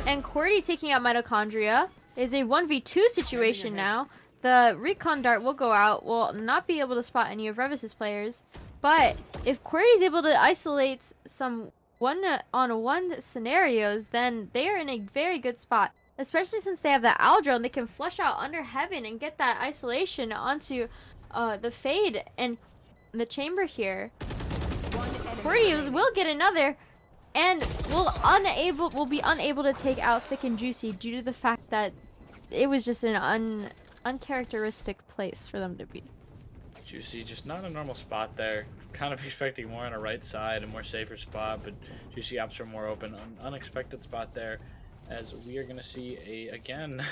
And Cordy taking out Mitochondria is a 1v2 situation now. The recon dart will go out, will not be able to spot any of Revis's players. But if Cordy's able to isolate some one-on-one scenarios, then they are in a very good spot. Especially since they have the Owl Drone, they can flush out under Heaven and get that isolation onto the Fade and the Chamber here. Cordy will get another, and will be unable to take out Thick and Juicy due to the fact that it was just an uncharacteristic place for them to be. Juicy just not a normal spot there. Kind of expecting more on a right side, a more safer spot, but Juicy opts for a more open, unexpected spot there. As we are going to see again,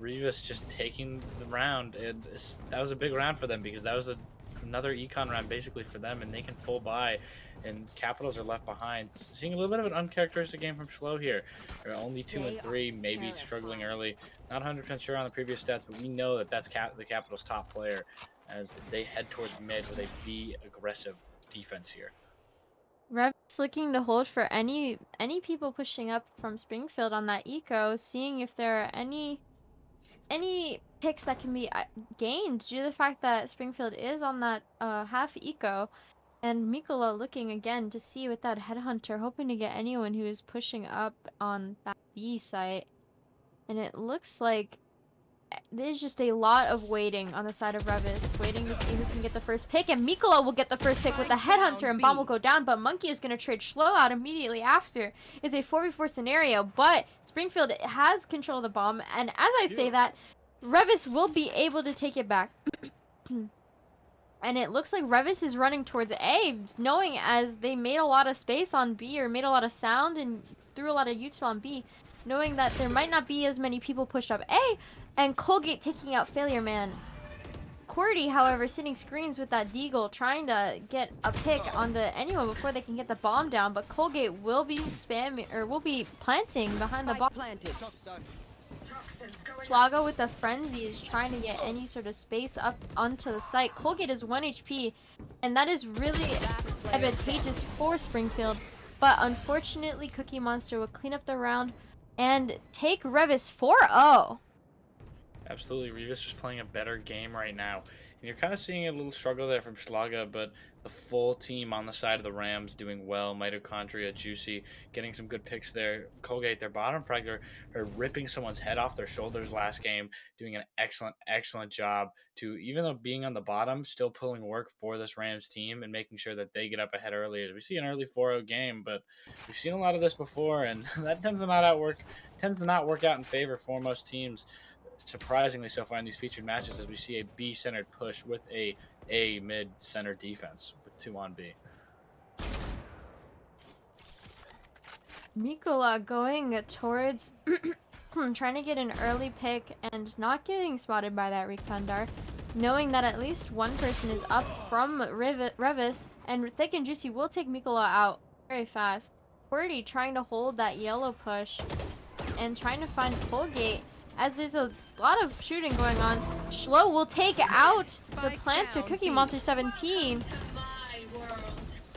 Reavis just taking the round, and that was a big round for them because that was another econ round basically for them, and they can full buy, and Capitals are left behind. Seeing a little bit of an uncharacteristic game from Schlo here. They're only 2 and 3, maybe struggling early. Not 100% sure on the previous stats, but we know that that's the Capitals' top player as they head towards mid with a B aggressive defense here. Revis looking to hold for any people pushing up from Springfield on that eco, seeing if there are any picks that can be gained due to the fact that Springfield is on that half eco. And Mikola looking again to see with that headhunter, hoping to get anyone who is pushing up on that B site. And it looks like there's just a lot of waiting on the side of Revis, waiting to see who can get the first pick. And Mikola will get the first pick with the headhunter, and Bomb will go down. But Monkey is going to trade Schlo out immediately after. It's a 4v4 scenario, but Springfield has control of the bomb. And as I say that, Revis will be able to take it back. And it looks like Revis is running towards A, knowing as they made a lot of space on B, or made a lot of sound and threw a lot of util on B, knowing that there might not be as many people pushed up A, and Colgate taking out Failure Man. Cordy, however, sitting screens with that Deagle, trying to get a pick onto anyone before they can get the bomb down, but Colgate will be spamming, or will be planting behind the bomb. Schlago with the frenzy is trying to get any sort of space up onto the site. Colgate is 1 HP, and that is really advantageous for Springfield. But unfortunately, Cookie Monster will clean up the round and take Revis 4-0. Absolutely, Reavis just playing a better game right now. And you're kind of seeing a little struggle there from Schlaga, but the full team on the side of the Rams doing well. Mitochondria, Juicy, getting some good picks there. Colgate, their bottom fragger, are ripping someone's head off their shoulders last game, doing an excellent job to, even though being on the bottom, still pulling work for this Rams team and making sure that they get up ahead early. As we see an early 4-0 game, but we've seen a lot of this before, and that tends to not work out in favor for most teams. Surprisingly so far in these featured matches, as we see a B-centered push with a mid-center defense with 2 on B. Mikola going towards trying to get an early pick and not getting spotted by that recon dart, knowing that at least one person is up from Revis, and Thick and Juicy will take Mikola out very fast. Cordy trying to hold that yellow push and trying to find Colgate, as there's a lot of shooting going on. Schlo will take out the planter, Cookie Monster 17.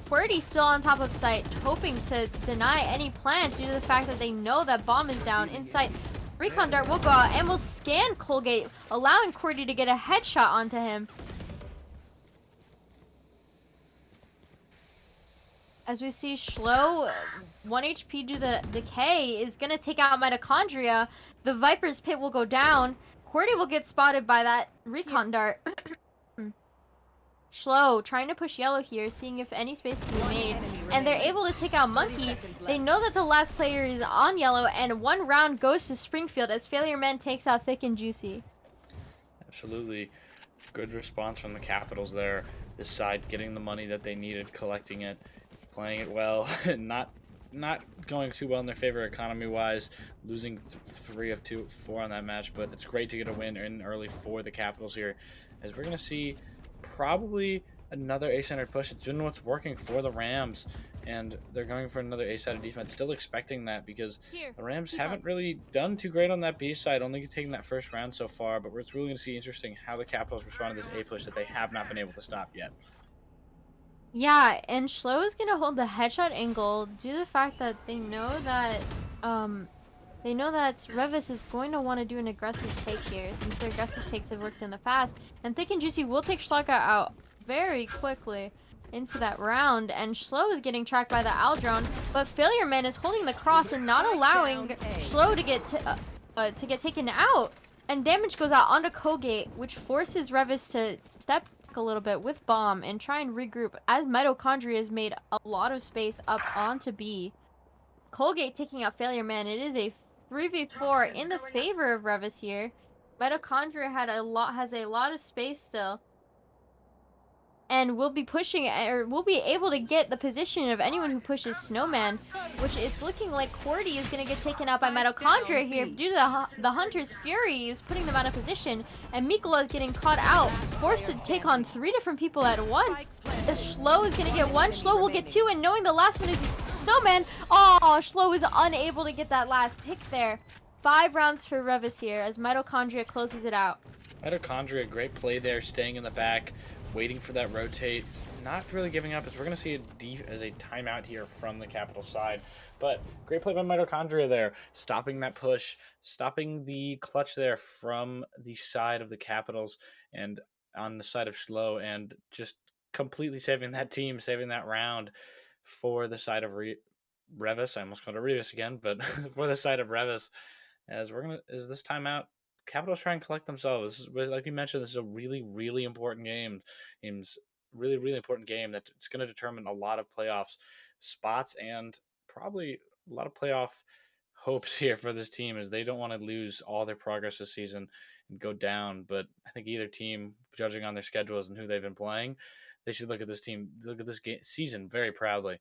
Qwerty still on top of site, hoping to deny any plant due to the fact that they know that bomb is down inside. Recon Dart will go out and will scan Colgate, allowing Qwerty to get a headshot onto him. As we see Schlo, 1 HP due to the decay, is going to take out Mitochondria. The Viper's Pit will go down. Qwerty will get spotted by that Recon Dart. Schlo trying to push yellow here, seeing if any space can be made. And they're able to take out Monkey. They know that the last player is on yellow, and 1 round goes to Springfield as Failure Man takes out Thick and Juicy. Absolutely. Good response from the Capitals there. This side getting the money that they needed, collecting it, playing it well, not going too well in their favor economy-wise, losing 3 of 4 on that match, but it's great to get a win in early for the Capitals here, as we're going to see probably another A-centered push. It's been what's working for the Rams, and they're going for another A-sided defense, still expecting that because the Rams haven't really done too great on that B side, only taking that first round so far, but it's really going to see interesting how the Capitals respond to this A push that they have not been able to stop yet. Yeah, and Schlo is going to hold the headshot angle due to the fact that they know that They know that Reavis is going to want to do an aggressive take here, since their aggressive takes have worked in the past. And Thick and Juicy will take Schlaga out very quickly into that round. And Schlo is getting tracked by the Owl Drone, but Failure Man is holding the cross and not allowing Schlo to get taken out. And damage goes out onto Colgate, which forces Reavis to step back a little bit with Bomb and try and regroup, as Mitochondria has made a lot of space up onto B. Colgate taking out Failure Man. It is a 3v4 in the favor of Reavis here. Mitochondria has a lot of space still. And will be pushing, or will be able to get the position of anyone who pushes Snowman, which it's looking like Cordy is going to get taken out by Mitochondria here due to the Hunter's Fury. He was putting them out of position, and Mikola is getting caught out, forced to take on 3 different people at once. As Schlo is going to get 1, Schlo will get 2, and knowing the last one is Snowman, oh, Schlo is unable to get that last pick there. 5 rounds for Reavis here, as Mitochondria closes it out. Mitochondria, great play there, staying in the back, waiting for that rotate, not really giving up, as we're going to see a timeout here from the Capital side. But great play by Mitochondria there, stopping that push, stopping the clutch there from the side of the Capitals and on the side of Schlo, and just completely saving that team, saving that round for the side of Reavis. I almost called it Reavis again, but for the side of Reavis, as this timeout, Capitals try and collect themselves. Like you mentioned, this is a really, really important game. Really, really important game that it's going to determine a lot of playoffs spots and probably a lot of playoff hopes here for this team, as they don't want to lose all their progress this season and go down. But I think either team, judging on their schedules and who they've been playing, they should look at this season very proudly.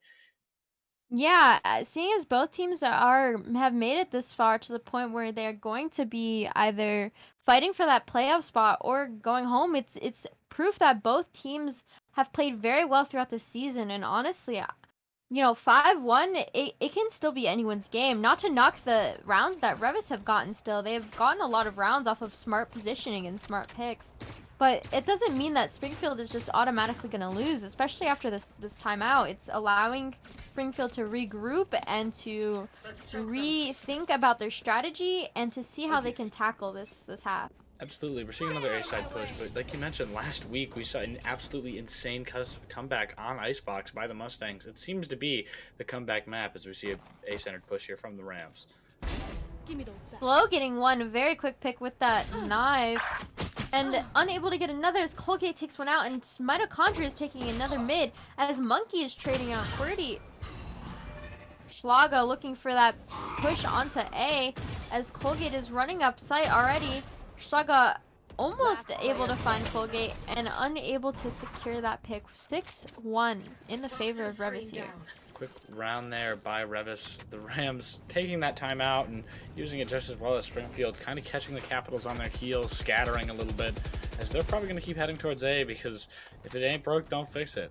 Yeah, seeing as both teams have made it this far to the point where they're going to be either fighting for that playoff spot or going home, it's proof that both teams have played very well throughout the season. And honestly, 5-1, it can still be anyone's game. Not to knock the rounds that Revis have gotten still. They've gotten a lot of rounds off of smart positioning and smart picks. But it doesn't mean that Springfield is just automatically going to lose, especially after this timeout. It's allowing Springfield to regroup and to rethink about their strategy and to see how they can tackle this half. Absolutely, we're seeing another A-side push, but like you mentioned, last week we saw an absolutely insane comeback on Icebox by the Mustangs. It seems to be the comeback map as we see a A-centered push here from the Rams. Flo getting one very quick pick with that knife, and unable to get another as Colgate takes one out, and Mitochondria is taking another mid as Monkey is trading out QWERTY. Schlaga looking for that push onto A as Colgate is running up site already. Schlaga almost able to find Colgate and unable to secure that pick. 6-1 in the favor of Reavis here. Quick round there by Reavis. The Rams taking that timeout and using it just as well as Springfield, kind of catching the Capitals on their heels, scattering a little bit, as they're probably going to keep heading towards A, because if it ain't broke, don't fix it.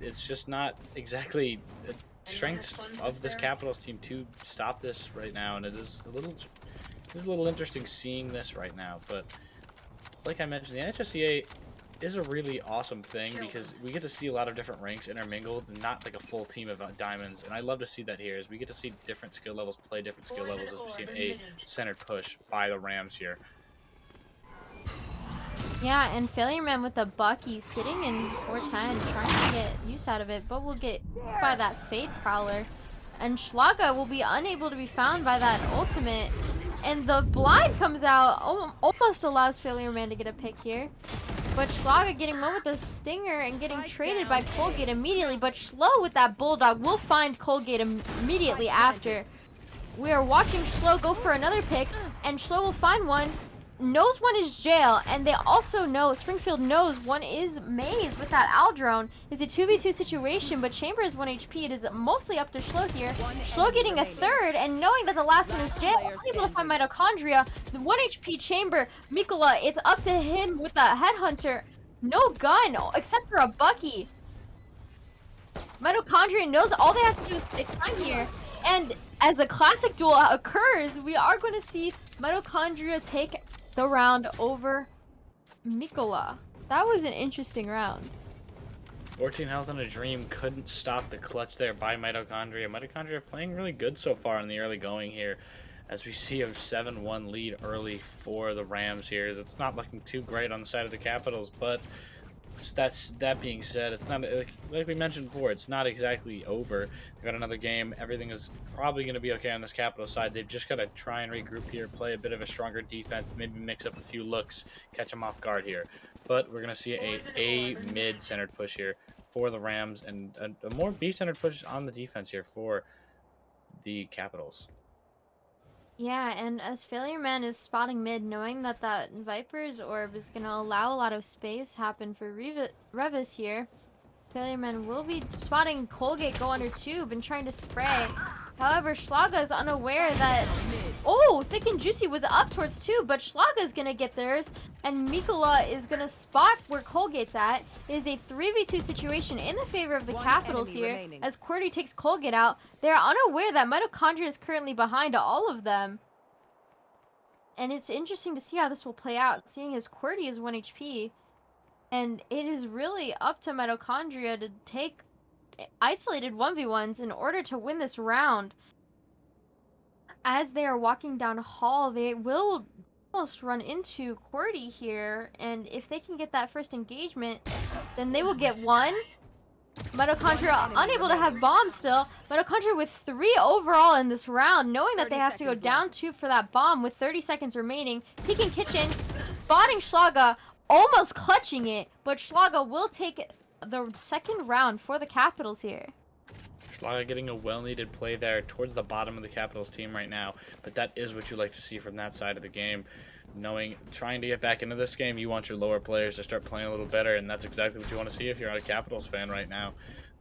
It's just not exactly the strength of this Capitals team to stop this right now, and it is a little interesting seeing this right now. But like I mentioned, the IHSEA is a really awesome thing because we get to see a lot of different ranks intermingled, not like a full team of diamonds. And I love to see that here, as we get to see different skill levels play different skill levels, as we see an A-centered push by the Rams here. Yeah, and Failure Man with the Bucky sitting in 410, trying to get use out of it, but will get by that Fade Prowler. And Schlaga will be unable to be found by that ultimate. And the blind comes out, almost allows Failure Man to get a pick here. But Schlaga getting one with the Stinger and getting traded by Colgate immediately. But Schlo with that Bulldog will find Colgate immediately after. We are watching Schlo go for another pick, and Schlo will find one. Knows one is Jail, and they also know, Springfield knows one is Maze with that Owl Drone. It's a 2v2 situation, but Chamber is 1 HP. It is mostly up to Schlo here. Schlo getting a third, and knowing that the last one is Jail, able to find Mitochondria. The 1 HP Chamber, Mikola, it's up to him with the Headhunter. No gun, except for a Bucky. Mitochondria knows all they have to do is take time here. And as a classic duel occurs, we are going to see Mitochondria take the round over Mikola. That was an interesting round. 14 health on a Dream couldn't stop the clutch there by Mitochondria. Mitochondria playing really good so far in the early going here, as we see a 7-1 lead early for the Rams here. It's not looking too great on the side of the Capitals, but that being said, it's not like we mentioned before. It's not exactly over. They got another game. Everything is probably going to be okay on this Capital side. They've just got to try and regroup here, play a bit of a stronger defense, maybe mix up a few looks, catch them off guard here. But we're going to see a mid-centered push here for the Rams, and a more B-centered push on the defense here for the Capitals. Yeah, and as Failure Man is spotting mid, knowing that that Viper's orb is going to allow a lot of space happen for Revis here, Failure Man will be spotting Colgate go under tube and trying to spray. However, Schlaga is unaware that... Oh, Thick and Juicy was up towards tube, but Schlaga is going to get theirs, and Mikola is going to spot where Colgate's at. It is a 3v2 situation in the favor of the Capitals here, as Cordy takes Colgate out. They're unaware that Mitochondria is currently behind all of them. And it's interesting to see how this will play out, seeing as Cordy is 1 HP. And it is really up to Mitochondria to take isolated 1v1s in order to win this round. As they are walking down hall, they will almost run into Cordy here, and if they can get that first engagement, then they will get one. Mitochondria unable to have bombs still. Mitochondria with 3 overall in this round, knowing that they have to go down 2 for that bomb with 30 seconds remaining. Peeking Kitchen, spotting Schlaga, almost clutching it, but Schlaga will take the second round for the Capitals here. Schlaga getting a well-needed play there towards the bottom of the Capitals team right now, but that is what you like to see from that side of the game. Trying to get back into this game, you want your lower players to start playing a little better, and that's exactly what you want to see if you're a Capitals fan right now.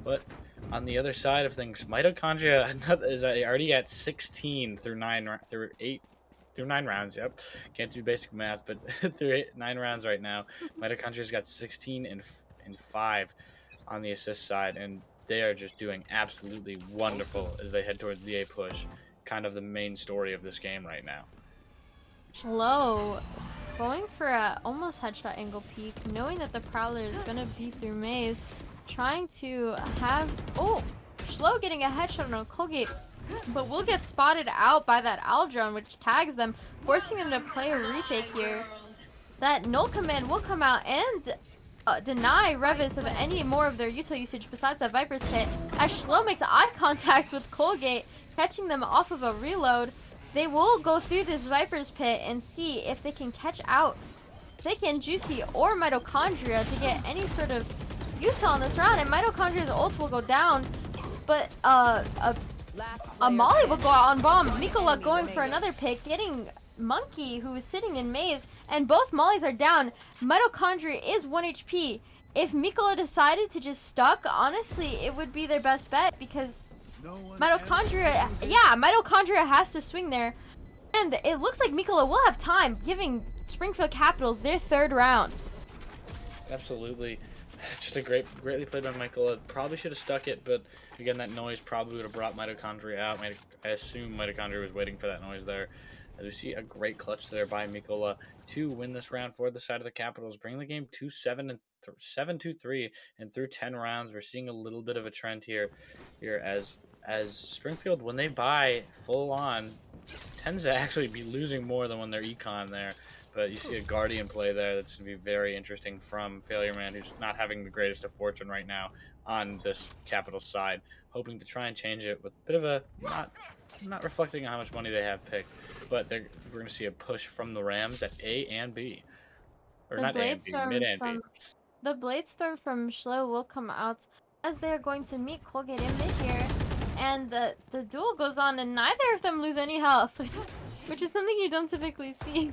But on the other side of things, Mitochondria is already at 16 through 9 rounds. Yep, can't do basic math, but through 9 rounds right now, Mitochondria's got 16 and 5 on the assist side, and they are just doing absolutely wonderful as they head towards the A push. Kind of the main story of this game right now. Schlo going for a almost headshot angle peek, knowing that the Prowler is going to be through maze, trying to have... Oh! Schlo getting a headshot on Colgate, but will get spotted out by that Owl drone, which tags them, forcing them to play a retake here. That null command will come out and deny Revis of any more of their util usage besides that Viper's Pit, as Schlo makes eye contact with Colgate, catching them off of a reload. They will go through this Viper's Pit and see if they can catch out Thick and Juicy or Mitochondria to get any sort of util in this round, and Mitochondria's ult will go down, but a Molly will go out on bomb. Mikola going for another pick, getting Monkey, who is sitting in maze, and both Mollies are down. Mitochondria is 1 HP. If Mikola decided to just stuck, honestly, it would be their best bet, because Mitochondria has to swing there. And it looks like Mikola will have time, giving Springfield Capitals their 3rd round. Absolutely. Just a greatly played by Mikola. Probably should have stuck it, but again, that noise probably would have brought Mitochondria out. I assume Mitochondria was waiting for that noise there. As we see a great clutch there by Mikola to win this round for the side of the Capitals, bringing the game to 7-2-3, and through 10 rounds, we're seeing a little bit of a trend here as Springfield, when they buy full on, tends to actually be losing more than when they're econ there. But you see a Guardian play there that's going to be very interesting from Failure Man, who's not having the greatest of fortune right now on this Capital side, hoping to try and change it with a bit of a not reflecting on how much money they have picked, but we're going to see a push from the Rams at A and B. Or not A and B, mid and B. The Blade Storm from Schlo will come out as they are going to meet Colgate in mid here, and the duel goes on, and neither of them lose any health, which is something you don't typically see.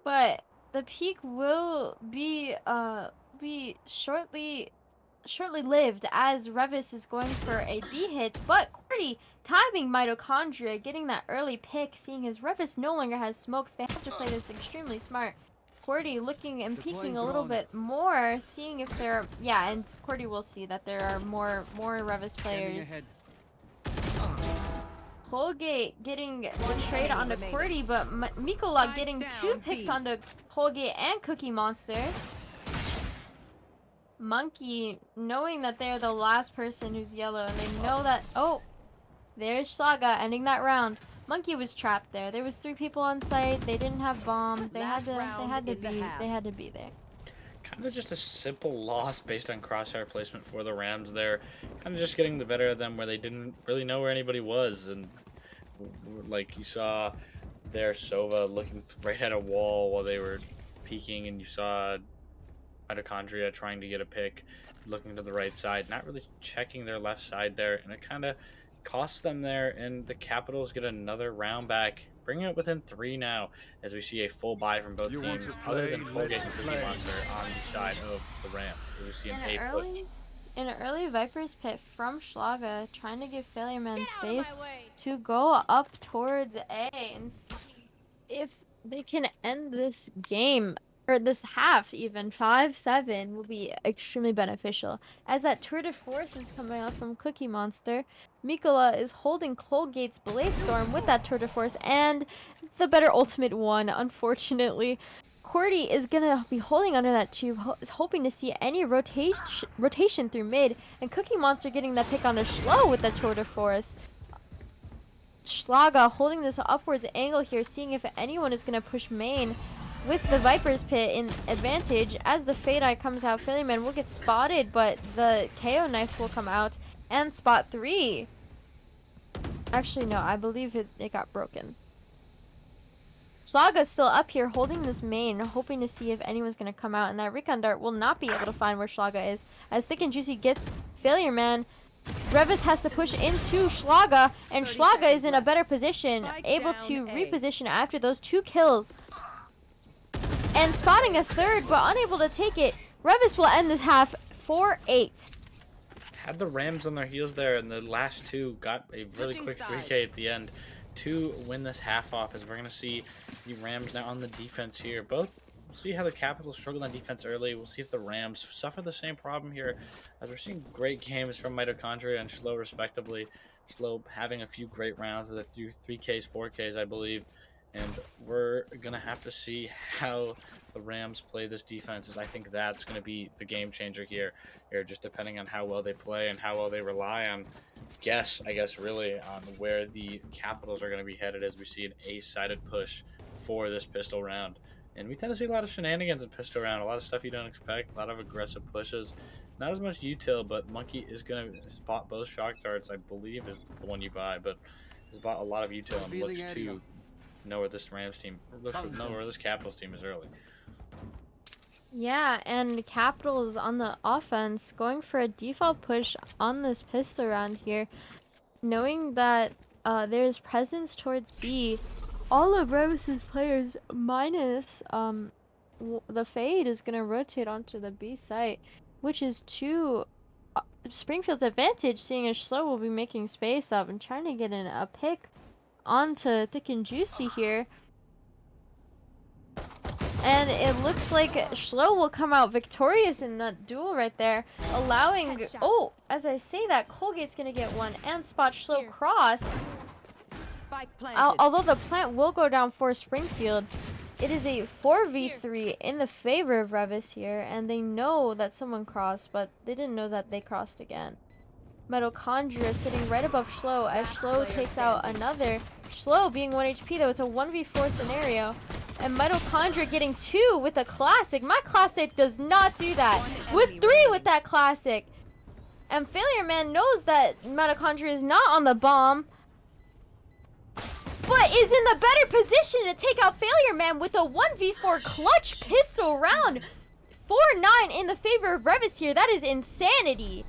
But the peak will be shortly lived, as Revis is going for a B hit, but Cordy timing Mitochondria, getting that early pick, seeing as Revis no longer has smokes. They have to play this extremely smart. Cordy looking and peeking a little bit more, seeing if there are... Yeah, and Cordy will see that there are more Revis players. Colgate getting the trade onto Cordy, but Mikola getting 2 picks onto Colgate and Cookie Monster. Monkey, knowing that they're the last person who's yellow, and they know that... Oh! There's Schlaga ending that round. Monkey was trapped there. There was 3 people on site. They didn't have bomb. They had Last to round in the half. they had to be there. Kind of just a simple loss based on crosshair placement for the Rams there. Kind of just getting the better of them where they didn't really know where anybody was. And like you saw there, Sova looking right at a wall while they were peeking, and you saw Mitochondria trying to get a pick, looking to the right side, not really checking their left side there, and it kind of costs them there. And the Capitals get another round back, bringing it within 3 now, as we see a full buy from both teams, other than Colgate and Cookie Monster on the side of the Rams. We see an In A an push. early Viper's pit from Schlaga, trying to give Failure Man space to go up towards A and see if they can end this game, or this half even. 5-7 will be extremely beneficial. As that tour de force is coming out from Cookie Monster, Mikola is holding Colgate's Blade Storm with that tour de force, and the better ultimate one, unfortunately. Cordy is gonna be holding under that tube, hoping to see any rotation through mid, and Cookie Monster getting that pick on a Schlo with the tour de force. Schlaga holding this upwards angle here, seeing if anyone is going to push main with the Viper's Pit in advantage. As the Fade Eye comes out, Failure Man will get spotted, but the KO knife will come out and spot 3. Actually, no, I believe it got broken. Schlaga's still up here holding this main, hoping to see if anyone's going to come out, and that Recon Dart will not be able to find where Schlaga is. As Thick and Juicy gets Failure Man, Reavis has to push into Schlaga, and Schlaga is in a better position, able to reposition after those 2 kills. And spotting a third, but unable to take it. Reavis will end this half 4-8. Had the Rams on their heels there, and the last 2 got a really quick 3K at the end to win this half off, as we're going to see the Rams now on the defense here. We'll see how the Capitals struggled on defense early. We'll see if the Rams suffer the same problem here, as we're seeing great games from Mitochondria and Schlo respectively. Schlo having a few great rounds with a few 3Ks, 4Ks, I believe. And we're going to have to see how the Rams play this defense, as I think that's going to be the game changer here, just depending on how well they play and how well they rely on I guess really on where the Capitals are going to be headed, as we see an ace-sided push for this pistol round. And we tend to see a lot of shenanigans in pistol round, a lot of stuff you don't expect, a lot of aggressive pushes. Not as much util, but Monkey is going to spot both shock darts, I believe is the one you buy, but has bought a lot of util and looks to know where this Rams team, looks to know where this Capitals team is early. Yeah, and the Capitals on the offense going for a default push on this pistol round here, knowing that there's presence towards B. All of Revis's players minus the Fade is going to rotate onto the B site, which is to Springfield's advantage, seeing as Schlo will be making space up and trying to get in a pick onto Thick and Juicy here. And it looks like Schlo will come out victorious in that duel right there, allowing... Oh, as I say that, Colgate's going to get one and spot Schlo cross. Although the plant will go down for Springfield, it is a 4v3 in the favor of Reavis here, and they know that someone crossed, but they didn't know that they crossed again. Mitochondria sitting right above Schlo as Schlo takes out another. Schlo being 1 HP though, it's a 1v4 scenario. And Mitochondria getting 2 with a classic. My classic does not do that. With 3 with that classic. And Failure Man knows that Mitochondria is not on the bomb, but is in the better position to take out Failure Man with a 1v4 clutch pistol round. 4-9 in the favor of Reavis here. That is insanity.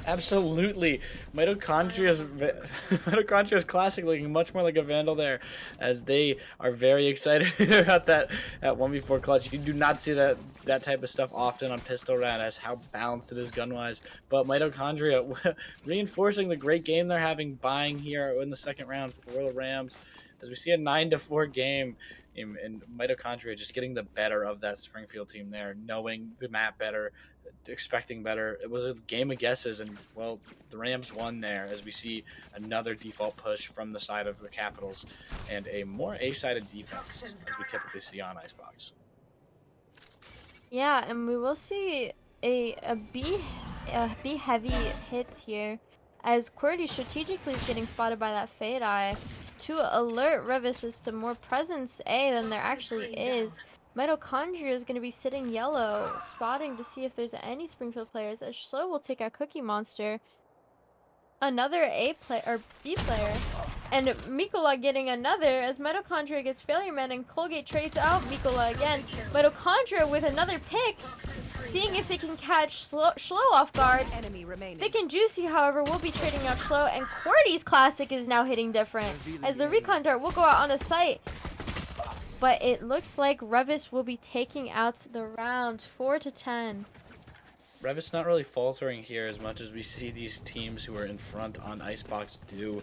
Absolutely. Mitochondria's classic looking much more like a Vandal there, as they are very excited about that 1v4 clutch. You do not see that type of stuff often on pistol round, as how balanced it is gun wise. But Mitochondria reinforcing the great game they're having, buying here in the second round for the Rams, as we see a 9-4 game. And Mitochondria just getting the better of that Springfield team there, knowing the map better, expecting better. It was a game of guesses, and well, the Rams won there, as we see another default push from the side of the Capitals and a more A-sided defense, as we typically see on Icebox. Yeah, and we will see a B heavy hit here, as QWERTY strategically is getting spotted by that Fade Eye to alert Reavis as to more presence A than there actually is. Mitochondria is going to be sitting yellow, spotting to see if there's any Springfield players, as Slow will take out Cookie Monster. Another A player or B player, and Mikola getting another as Mitochondria gets Failure Man and Colgate trades out Mikola again. Mitochondria with another pick, seeing if they can catch Slow off guard. Thick and Juicy, however, will be trading out Slow, and QWERTY's classic is now hitting different as the Recon Dart will go out on a site. But it looks like Reavis will be taking out the round 4-10. Revis not really faltering here as much as we see these teams who are in front on Icebox do,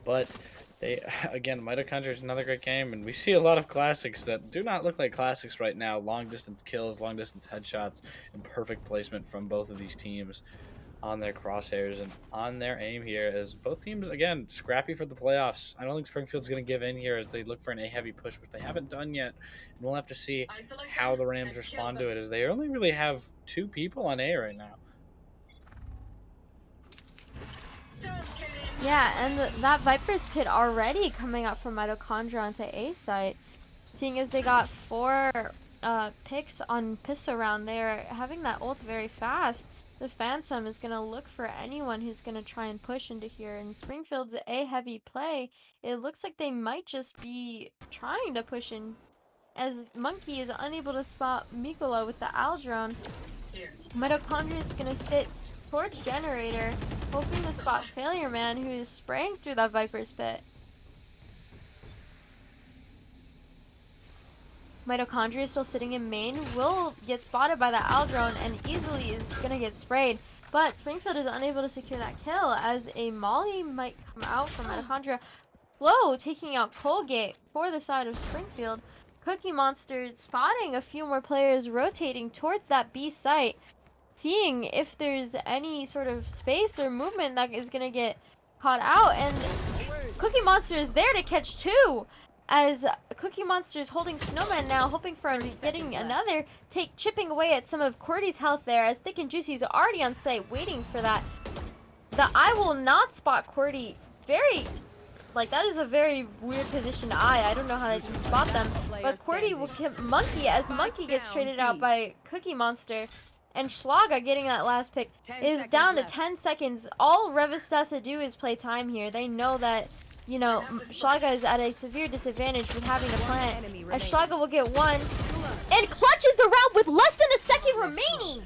but they, again, Mitochondria is another great game, and we see a lot of classics that do not look like classics right now. Long distance kills, long distance headshots, and perfect placement from both of these teams on their crosshairs and on their aim here, as both teams, again, scrappy for the playoffs. I don't think Springfield's going to give in here as they look for an A-heavy push, which they haven't done yet. And we'll have to see how the Rams respond to it, as they only really have 2 people on A right now. Yeah, and that Viper's Pit already coming up from Mitochondria onto A site. Seeing as they got 4 picks on pistol round, they're having that ult very fast. The Phantom is going to look for anyone who's going to try and push into here. And Springfield's A heavy play, it looks like they might just be trying to push in, as Monkey is unable to spot Mikola with the Owl drone. Mitochondria is going to sit towards Generator, hoping to spot Failure Man, who is spraying through that Viper's Pit. Mitochondria is still sitting in main, will get spotted by that Owl drone and easily is gonna get sprayed. But Springfield is unable to secure that kill as a Molly might come out from Mitochondria. Flo taking out Colgate for the side of Springfield. Cookie Monster spotting a few more players rotating towards that B site, seeing if there's any sort of space or movement that is gonna get caught out, and Cookie Monster is there to catch 2. As Cookie Monster is holding Snowman now, hoping for getting another, chipping away at some of QWERTY's health there, as Thick and Juicy's already on site waiting for that. The eye will not spot QWERTY. That is a very weird position to eye. I don't know how they can spot them. But QWERTY will hit Monkey, as Monkey gets traded out by Cookie Monster. And Schlaga getting that last pick is down to 10 seconds. All Reavis has to do is play time here. They know that, you know, Schlaga is at a severe disadvantage with having to plant. As Schlaga will get 1 and clutches the round with less than a second remaining.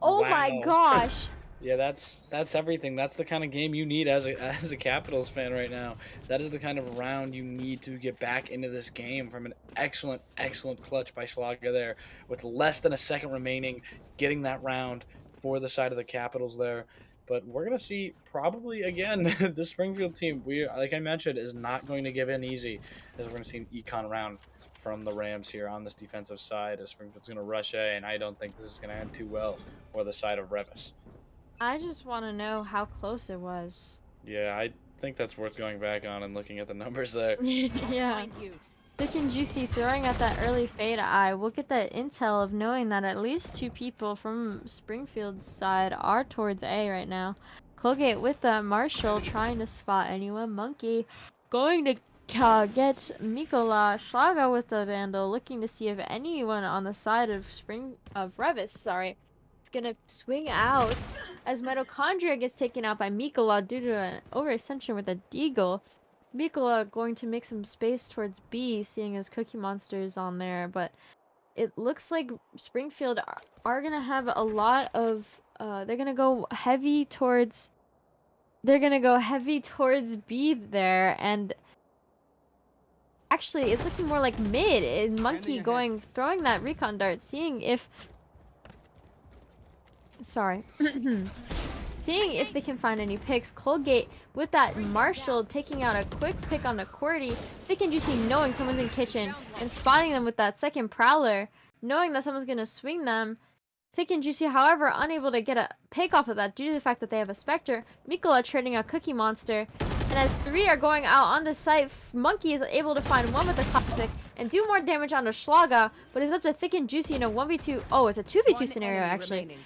Oh wow. My gosh. Yeah, that's everything. That's the kind of game you need as a Capitals fan right now. That is the kind of round you need to get back into this game from an excellent clutch by Schlager there, with less than a second remaining, getting that round for the side of the Capitals there. But we're gonna see probably again the Springfield team. Like I mentioned, is not going to give in easy, as we're gonna see an econ round from the Rams here on this defensive side, as Springfield's gonna rush A, and I don't think this is gonna end too well for the side of Reavis. I just want to know how close it was. Yeah, I think that's worth going back on and looking at the numbers there. Yeah. Thick and Juicy throwing at that early Fade Eye. We'll get that intel of knowing that at least 2 people from Springfield's side are towards A right now. Colgate with the Marshall trying to spot anyone. Monkey going to get Mikola. Schlaga with the Vandal looking to see if anyone on the side of Reavis, is gonna swing out, as Mitochondria gets taken out by Mikola due to an overextension with a Deagle. Mikola going to make some space towards B, seeing as Cookie Monster is on there, but it looks like Springfield are gonna have a lot of they're gonna go heavy towards B there, and actually it's looking more like mid, and Monkey throwing that recon dart, seeing if seeing if they can find any picks. Colgate with that Marshall taking out a quick pick on the QWERTY. Thick and Juicy knowing someone's in kitchen and spotting them with that second Prowler, knowing that someone's gonna swing them. Thick and Juicy, however, unable to get a pick off of that due to the fact that they have a Spectre. Mikola trading a Cookie Monster. And as 3 are going out onto site, Monkey is able to find 1 with the Classic and do more damage onto Schlaga, but it's up to Thick and Juicy in a 1v2. Oh, it's a 2v2 scenario, actually.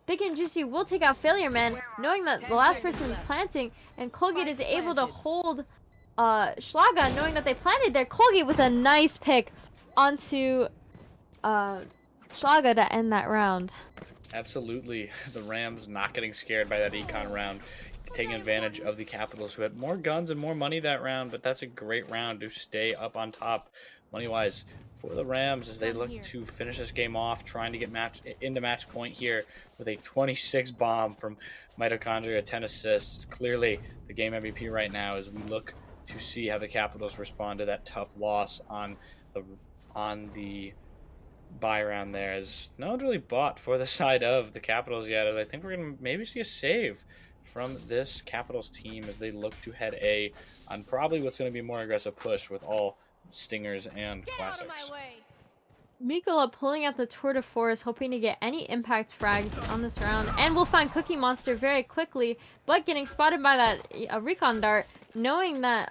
Thick and Juicy will take out Failure Man, knowing that the last person is planting, and Colgate is able to hold Schlaga, knowing that they planted there. Colgate with a nice pick onto Schlaga to end that round. Absolutely. The Rams not getting scared by that econ round, taking advantage of the Capitals, who had more guns and more money that round, but that's a great round to stay up on top money-wise for the Rams as they look to finish this game off, trying to get into match point here with a 26 bomb from Mitochondria, 10 assists. Clearly the game MVP right now as we look to see how the Capitals respond to that tough loss on the buy around there, as no one's really bought for the side of the Capitals yet, as I think we're going to maybe see a save from this Capitals team as they look to head A on probably what's going to be a more aggressive push with all stingers and classics. Mikola pulling out the tour de force, hoping to get any impact frags on this round, and we'll find Cookie Monster very quickly, but getting spotted by that recon dart, knowing that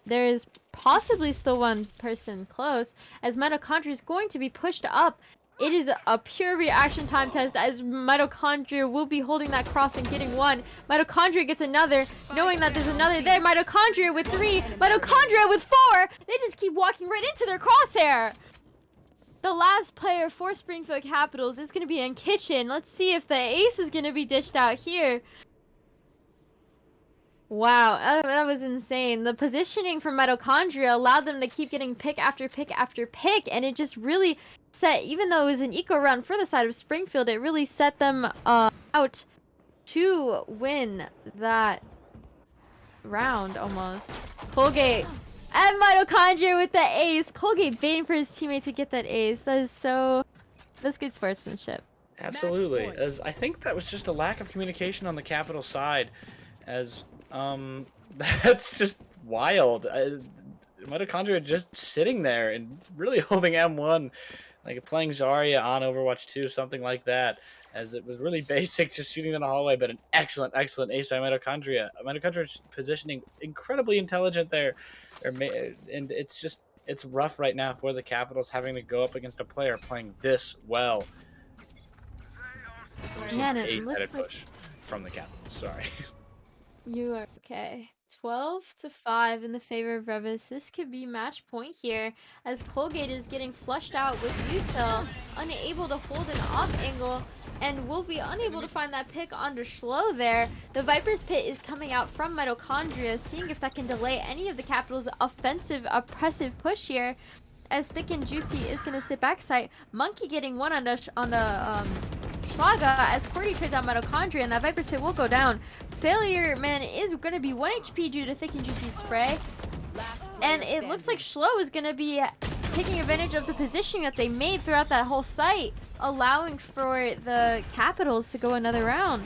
there is possibly still one person close, as Mitochondria is going to be pushed up. It is a pure reaction time test, as Mitochondria will be holding that cross and getting one. Mitochondria gets another, knowing that there's another there. Mitochondria with 3, Mitochondria with 4. They just keep walking right into their crosshair. The last player for Springfield Capitals is going to be in Kitchen. Let's see if the ace is going to be dished out here. Wow, that was insane. The positioning from Mitochondria allowed them to keep getting pick after pick after pick, and it just really set, even though it was an eco round for the side of Springfield, it really set them out to win that round almost. Colgate and Mitochondria with the ace. Colgate baiting for his teammate to get that ace. That's good sportsmanship. Absolutely, as I think that was just a lack of communication on the Capital side, as that's just wild. Mitochondria just sitting there and really holding M1, like playing Zarya on Overwatch 2, something like that, as it was really basic, just shooting in the hallway, but an excellent ace by Mitochondria. Mitochondria's positioning incredibly intelligent there, and it's rough right now for the Capitals having to go up against a player playing this well. Man, it looks like Push from the Capitals. Sorry. you are okay. 12-5 in the favor of Reavis. This could be match point here, as Colgate is getting flushed out with Util, unable to hold an off angle, and will be unable to find that pick onto Schlo there. The Viper's Pit is coming out from Mitochondria, seeing if that can delay any of the Capitals' offensive, oppressive push here, as Thick and Juicy is going to sit backside. Monkey getting one on the Schlaga, as Cordy trades out Mitochondria, and that Viper's Pit will go down. Failure Man is going to be 1 HP due to Thick and Juicy spray. And it looks like Schlo is going to be taking advantage of the positioning that they made throughout that whole site, allowing for the Capitals to go another round.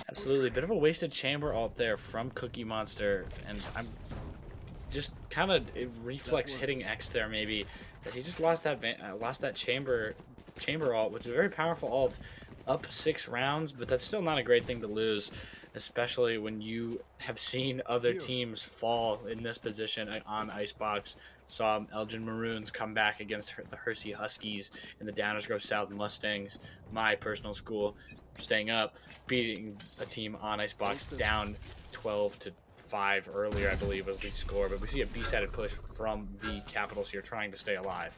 Absolutely. A bit of a wasted chamber ult there from Cookie Monster, and I'm just kind of reflex hitting X there maybe, that he just lost that chamber ult, which is a very powerful ult, up 6 rounds, but that's still not a great thing to lose, especially when you have seen other teams fall in this position on Icebox. Saw Elgin Maroons come back against the Hersey Huskies and the Downers Grove South Mustangs, my personal school, staying up, beating a team on Icebox down 12-5 earlier, I believe was the score, but we see a B-sided push from the Capitals here trying to stay alive.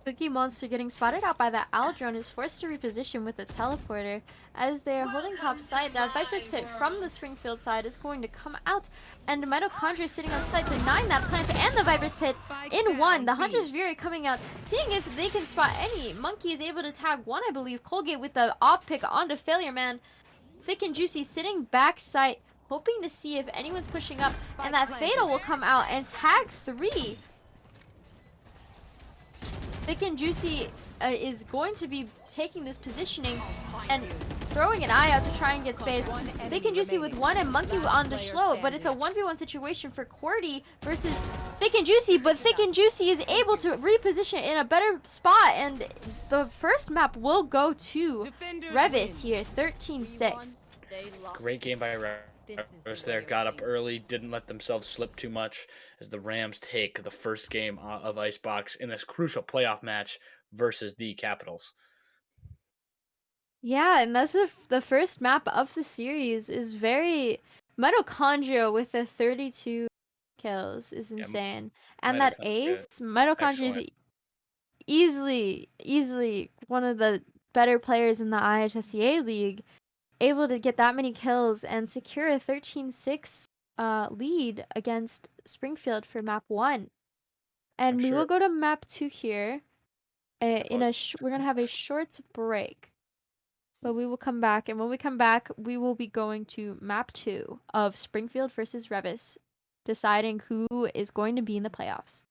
Cookie Monster getting spotted out by the Owl drone is forced to reposition with the teleporter. As they're holding top side, that Viper's Pit from the Springfield side is going to come out, and Mitochondria sitting on site denying that plant and the Viper's Pit in one. The Hunter's Fury coming out, seeing if they can spot any. Monkey is able to tag one, I believe. Colgate with the op pick onto Failure Man. Thick and Juicy sitting back site, hoping to see if anyone's pushing up, and that Fatal will come out and tag 3. Thick and Juicy is going to be taking this positioning and throwing an eye out to try and get space. Thick and Juicy with 1 and Monkey on the Schlo, but it's a 1v1 situation for Cordy versus Thick and Juicy, but Thick and Juicy is able to reposition in a better spot, and the first map will go to Reavis here, 13-6. Great game by Reavis there, got up early, didn't let themselves slip too much as the Rams take the first game of Icebox in this crucial playoff match versus the Capitals. Yeah, and that's the first map of the series is very mitochondria with the 32 kills is Yeah, insane. And that mitochondria, ace, mitochondria is excellent. easily one of the better players in the IHSEA league, able to get that many kills and secure a 13-6 lead against Springfield for map 1. I'm And we will sure. go to map 2 here. About We're gonna have a short break, but we will come back. And when we come back, we will be going to map 2 of Springfield versus Revis, deciding who is going to be in the playoffs.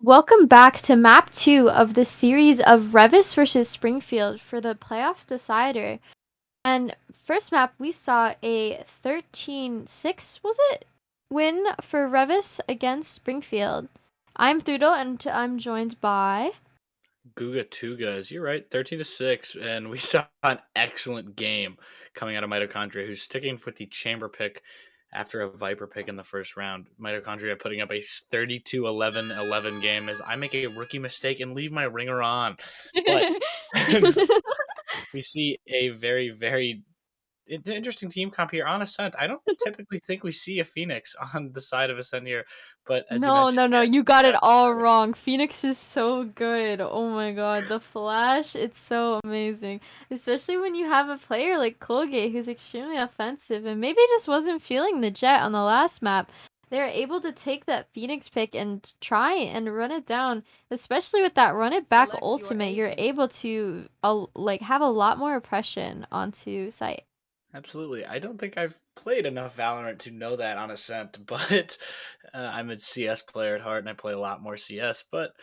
Welcome back to map 2 of the series of Revis versus Springfield for the playoffs decider. And first map, we saw a 13-6, was it? Win for Revis against Springfield. I'm Thudel, and I'm joined by... Guga Tugas, you're right, 13-6, and we saw an excellent game coming out of Mitochondria, who's sticking with the chamber pick after a Viper pick in the first round. Mitochondria putting up a 32-11-11 game as I make a rookie mistake and leave my ringer on. But we see a very, very interesting team comp here on Ascent. I don't typically think we see a Phoenix on the side of Ascent here, but as you No, mentioned, no, no, yes, you got it that's all wrong. Phoenix is so good. Oh my god, the flash, it's so amazing. Especially when you have a player like Colgate who's extremely offensive and maybe just wasn't feeling the jet on the last map. They're able to take that Phoenix pick and try and run it down, especially with that run it back Select your ultimate. You're agent. able to like have a lot more oppression onto site. absolutely. I don't think I've played enough Valorant to know that on Ascent, but I'm a CS player at heart and I play a lot more CS. But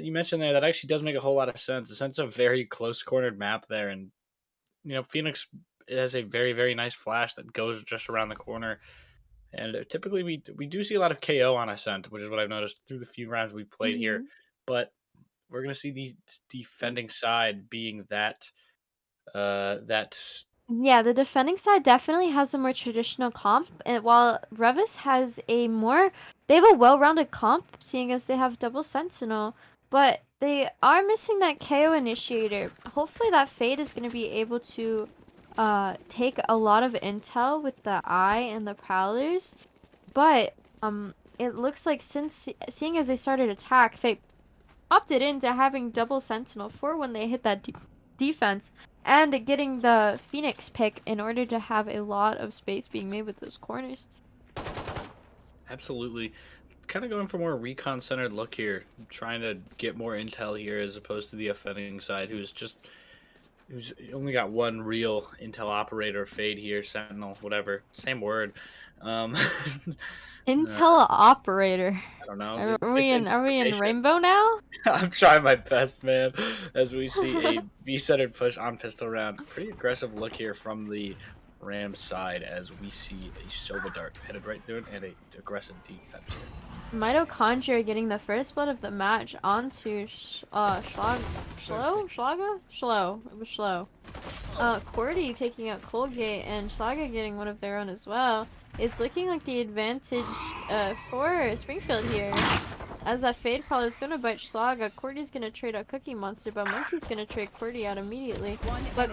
you mentioned there that actually does make a whole lot of sense. Ascent's a very close cornered map there, and Phoenix has a very, very nice flash that goes just around the corner. And typically we do see a lot of KO on Ascent, which is what I've noticed through the few rounds we've played here. Mhm. But we're gonna see the defending side being that Yeah, the defending side definitely has a more traditional comp, and while Revis has a more, they have a well-rounded comp, seeing as they have double Sentinel, but they are missing that KO initiator. Hopefully that Fade is going to be able to take a lot of intel with the Eye and the Prowlers, but it looks like since seeing as they started attack, they opted into having double Sentinel for when they hit that defense and getting the Phoenix pick in order to have a lot of space being made with those corners. absolutely kind of going for more recon centered look here, trying to get more intel here as opposed to the offending side, who's only got one real intel operator Fade here, Sentinel, whatever, same word. Um, Intel operator. I don't know. Are It's we in interpretation. Rainbow now? I'm trying my best, man. As we see a V-centered push on pistol round, pretty aggressive look here from the Rams side as we see a Sova Dart headed right through it and a aggressive defense here. Mitochondria getting the first blood of the match onto Schlaga? Schlo. It was Schlo. Cordy taking out Colgate and Schlaga getting one of their own as well. It's looking like the advantage for Springfield here. As that Fade Crawler is gonna bite Schlaga, Cordy's gonna trade out Cookie Monster, but Monkey's gonna trade Cordy out immediately. But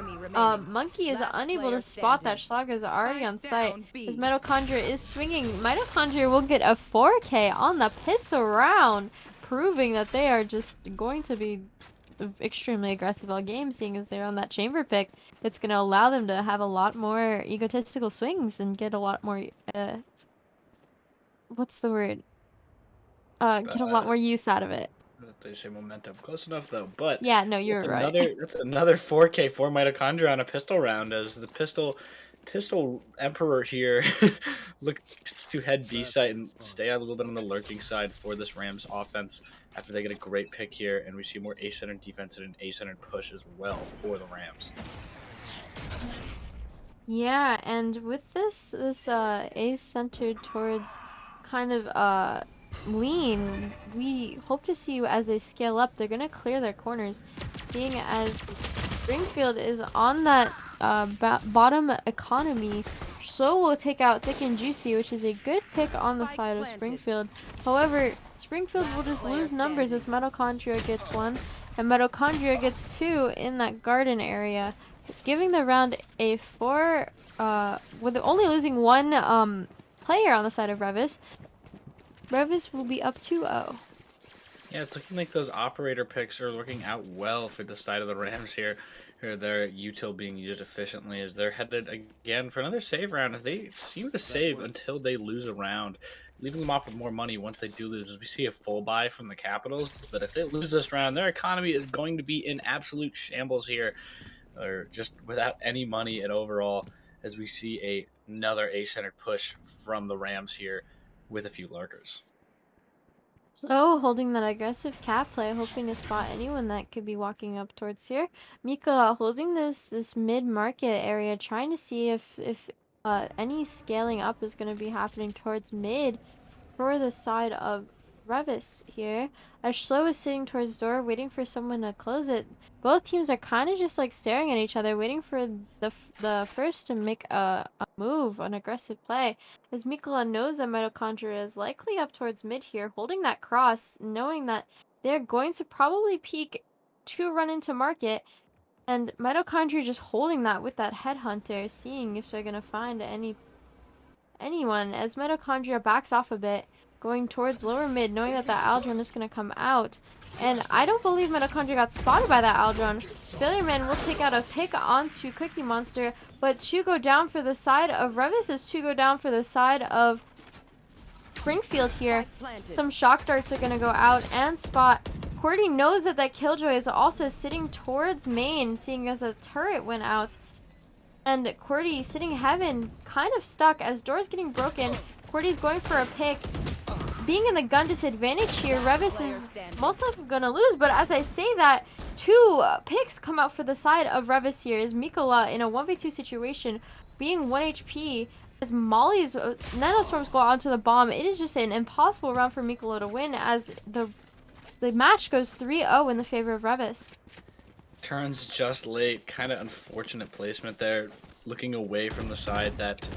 Monkey is unable to spot that Schlaga is already on site. As Mitochondria is swinging, Mitochondria will get a 4K on the pistol round, proving that they are just going to be extremely aggressive all game, seeing as they're on that chamber pick. It's going to allow them to have a lot more egotistical swings and get a lot more, what's the word? Get a lot Uh, more use out of it. they say momentum, close enough though. But Yeah, no, you're right. that's another 4K for Mitochondria on a pistol round as the pistol emperor here looks to head B site and stay out a little bit on the lurking side for this Rams offense after they get a great pick here, and we see more A-centered defense and an A-centered push as well for the Rams. Yeah, and with this ace centered towards kind of lean, we hope to see as they scale up, they're gonna clear their corners, seeing as Springfield is on that bottom economy. So will take out Thick and Juicy, which is a good pick on the side of Springfield. However, Springfield will just lose numbers as Mitochondria gets one, and Mitochondria gets two in that garden area, giving the round a 4, with only losing one player on the side of Revis. Revis will be up 2-0. Yeah, it's looking like those operator picks are working out well for the side of the Rams here. Here, their util being used efficiently as they're headed again for another save round as they seem to save until they lose a round, leaving them off with more money once they do lose. As we see a full buy from the Capitals, but if they lose this round, their economy is going to be in absolute shambles here, or just without any money at overall. As we see another A-centered push from the Rams here with a few lurkers. So, holding that aggressive cat play, hoping to spot anyone that could be walking up towards here. Mika holding this mid-market area, trying to see if any scaling up is going to be happening towards mid for the side of Revis here. As Schlo is sitting towards the door, waiting for someone to close it. Both teams are kind of just like staring at each other, waiting for the first to make a move, an aggressive play. As Mikola knows that Mitochondria is likely up towards mid here, holding that cross, knowing that they're going to probably peek to run into market. And Mitochondria just holding that with that headhunter, seeing if they're gonna find anyone. As Mitochondria backs off a bit, going towards lower mid, knowing that that Aldron is gonna come out. And I don't believe Mitochondria got spotted by that Aldron. Failure Man will take out a pick onto Cookie Monster, but two go down for the side of Revis as two go down for the side of Springfield here. Some shock darts are gonna go out and spot. Cordy knows that that Killjoy is also sitting towards main, seeing as the turret went out. And Cordy sitting heaven, kind of stuck as doors getting broken. Cordy's going for a pick. Being in the gun disadvantage here, Revis is most likely gonna lose, but as I say that, two picks come out for the side of Revis here. Is Mikola in a 1v2 situation, being 1 HP, as Molly's nanostorms go onto the bomb. It is just an impossible round for Mikola to win as the match goes 3-0 in the favor of Revis. Turns just late, kind of unfortunate placement there. Looking away from the side that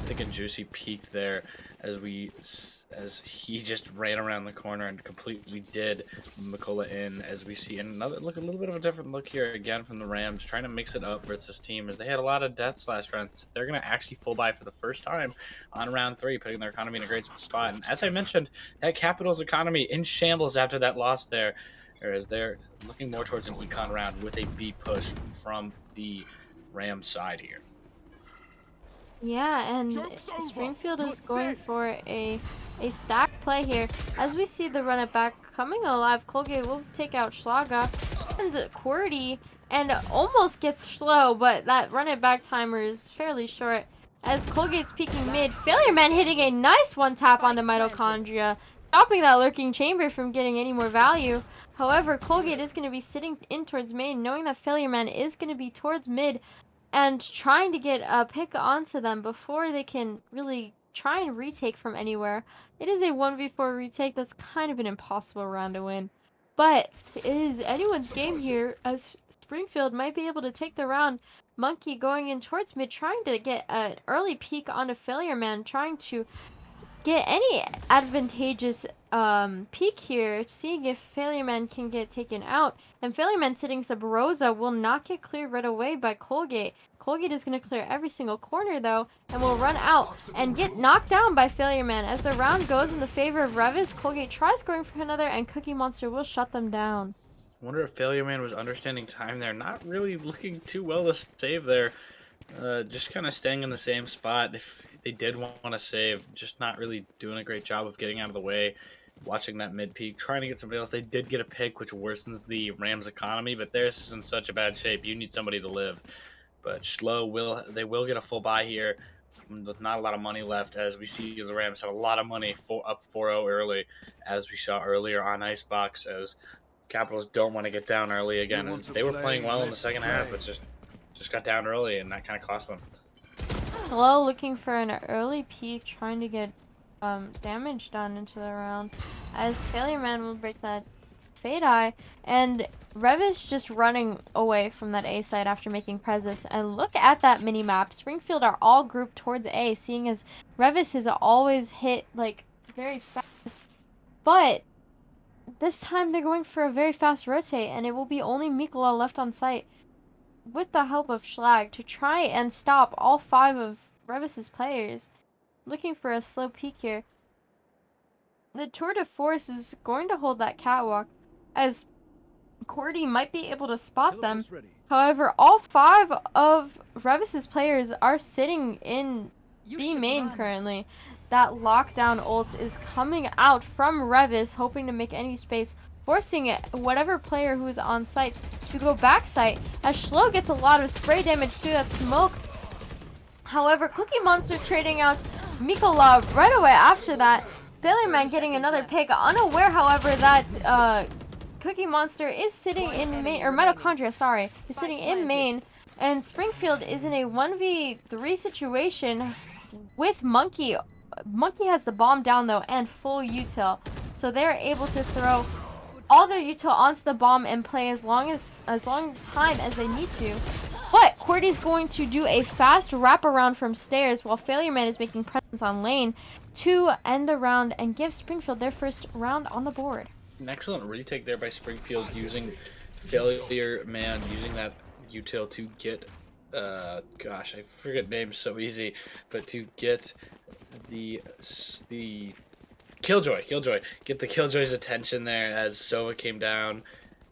Thick and Juicy peaked there as he just ran around the corner and completely did Mikola in, as we see another look, a little bit of a different look here again from the Rams, trying to mix it up versus this team as they had a lot of deaths last round. So they're going to actually full buy for the first time on round 3, putting their economy in a great spot. And as I mentioned, that Capital's economy in shambles after that loss there, whereas they're looking more towards an econ round with a B push from the Rams side here. Yeah, and Springfield is going for a stack play here. As we see the run it back coming alive, Colgate will take out Schlaga and Qwerty and almost gets slow, but that run it back timer is fairly short. As Colgate's peeking mid, Failure Man hitting a nice one tap onto Mitochondria, stopping that lurking chamber from getting any more value. However, Colgate is going to be sitting in towards main, knowing that Failure Man is going to be towards mid, and trying to get a pick onto them before they can really try and retake from anywhere. It is a 1v4 retake that's kind of an impossible round to win. But it is anyone's game here, as Springfield might be able to take the round. Monkey going in towards mid, trying to get an early peek onto Failure Man, trying to get any advantageous peek here, seeing if Failure Man can get taken out. And Failure Man sitting sub Rosa will not get cleared right away by Colgate. Colgate is going to clear every single corner though, and will run out and get knocked down by Failure Man. As the round goes in the favor of Revis, Colgate tries going for another, and Cookie Monster will shut them down. I wonder if Failure Man was understanding time there. Not really looking too well to save there. Just kind of staying in the same spot. If they did want to save, just not really doing a great job of getting out of the way. Watching that mid peak, trying to get somebody else. They did get a pick, which worsens the Rams' economy, but theirs is in such a bad shape. You need somebody to live. But Schlo will get a full buy here with not a lot of money left, as we see the Rams have a lot of money up 4-0 early, as we saw earlier on Icebox, as Capitals don't want to get down early again, as they were playing well in the second half, but just got down early, and that kind of cost them. Hello, looking for an early peek, trying to get damage done into the round, as Failure Man will break that Fade Eye, and Revis just running away from that A side after making Prezis. And look at that mini map. Springfield are all grouped towards A, seeing as Revis has always hit like very fast. But this time they're going for a very fast rotate, and it will be only Mikola left on site with the help of Schlag to try and stop all 5 of Revis's players. Looking for a slow peek here. The Tour de Force is going to hold that catwalk, as Cordy might be able to spot them. However, all 5 of Revis's players are sitting in B main currently. That lockdown ult is coming out from Revis, hoping to make any space, forcing whatever player who is on site to go back site, as Schlo gets a lot of spray damage to that smoke. However, Cookie Monster trading out Mikola right away after that. Failure Man getting another pick, unaware, however, that Cookie Monster is sitting in main, or Mitochondria, sorry, is sitting in main, and Springfield is in a 1v3 situation with Monkey Monkey has the bomb down though and full util, so they're able to throw all their util onto the bomb and play as long time as they need to. But Cordy's going to do a fast wraparound from stairs while Failure Man is making presence on lane to end the round and give Springfield their first round on the board. An excellent retake there by Springfield, using Failure Man, using that util to get, gosh, I forget names so easy, but to get the Killjoy, get the Killjoy's attention there as Sova came down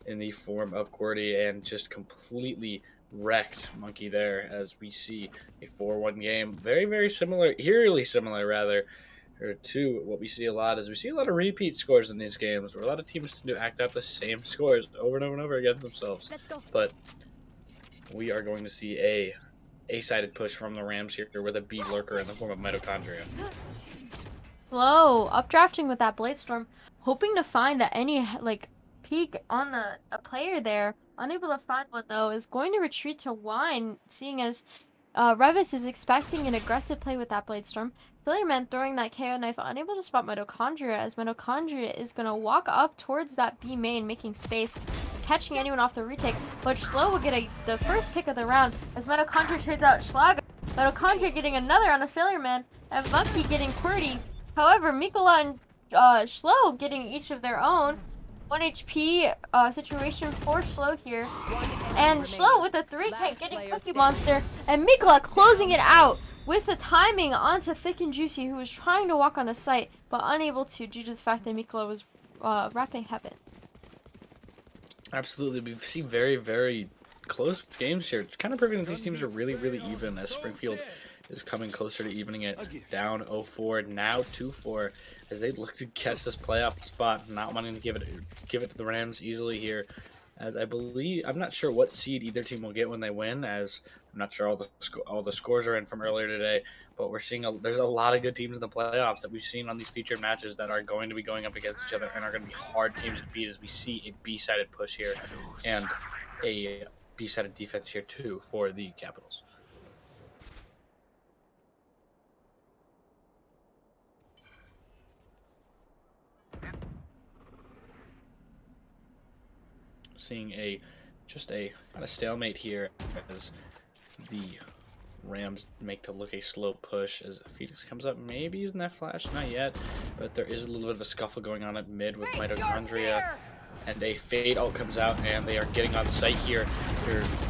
in the form of Cordy and just completely wrecked Monkey there, as we see a 4-1 game. Very, very similar, eerily similar rather, to what we see a lot is we see a lot of repeat scores in these games where a lot of teams tend to act out the same scores over and over and over against themselves. But we are going to see a sided push from the Rams here with a B lurker in the form of Mitochondria. Slow updrafting with that Blade Storm, hoping to find that any like peek on a player there. Unable to find one though, is going to retreat to Wine, seeing as Reavis is expecting an aggressive play with that Blade Storm. Fillerman throwing that KO knife, unable to spot Mitochondria, as Mitochondria is going to walk up towards that B main, making space, catching anyone off the retake. But Slow will get the first pick of the round as Mitochondria trades out Schlager. Mitochondria getting another on a Fillerman, and Monkey getting QWERTY. However, Mikola and Schlo getting each of their own. 1 HP situation for Schlo here. And Schlo with a 3K getting Cookie Monster. And Mikola closing it out with the timing onto Thick and Juicy, who was trying to walk on the site, but unable to due to the fact that Mikola was wrapping Heaven. Absolutely. We see very, very close games here. It's kind of proving that these teams are really, really even, as Springfield is coming closer to evening it, down 0-4, now 2-4, as they look to catch this playoff spot, not wanting to give it to the Rams easily here, as I'm not sure what seed either team will get when they win, as I'm not sure all the scores are in from earlier today, but we're seeing there's a lot of good teams in the playoffs that we've seen on these featured matches that are going to be going up against each other and are going to be hard teams to beat, as we see a B-sided push here and a B-sided defense here too for the Capitals. Seeing just a kind of stalemate here as the Rams make to look a slow push as Phoenix comes up, maybe using that flash, not yet, but there is a little bit of a scuffle going on at mid with Mitochondria, and a Fade ult comes out, and they are getting on site here.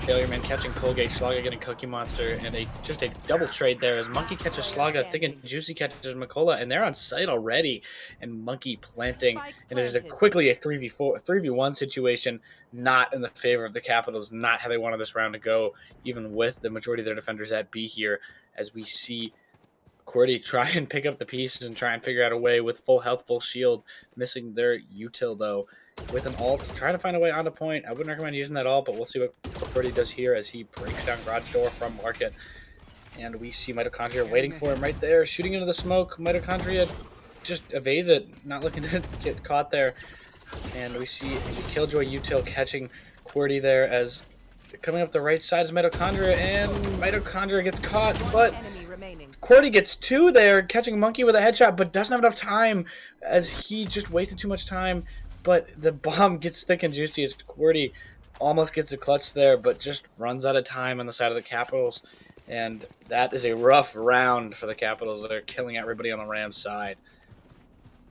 Failure Man catching Colgate, Schlaga getting Cookie Monster, and just a double trade there as Monkey catches Schlaga, Thick and Juicy catches Mikola, and they're on site already, and Monkey planting, and it is quickly a 3v1 situation, not in the favor of the Capitals, not how they wanted this round to go, even with the majority of their defenders at B here, as we see QWERTY try and pick up the pieces and try and figure out a way with full health, full shield, missing their util though, with an ult, trying to find a way onto point. I wouldn't recommend using that ult, but we'll see what QWERTY does here as he breaks down Garage Door from Market. And we see Mitochondria waiting for him right there, shooting into the smoke. Mitochondria just evades it, not looking to get caught there. And we see the Killjoy util catching QWERTY there as coming up the right side is Mitochondria, and Mitochondria gets caught, but QWERTY gets 2 there, catching Monkey with a headshot, but doesn't have enough time as he just wasted too much time. But the bomb gets Thick and Juicy as QWERTY almost gets the clutch there, but just runs out of time on the side of the Capitals. And that is a rough round for the Capitals. They're killing everybody on the Rams side.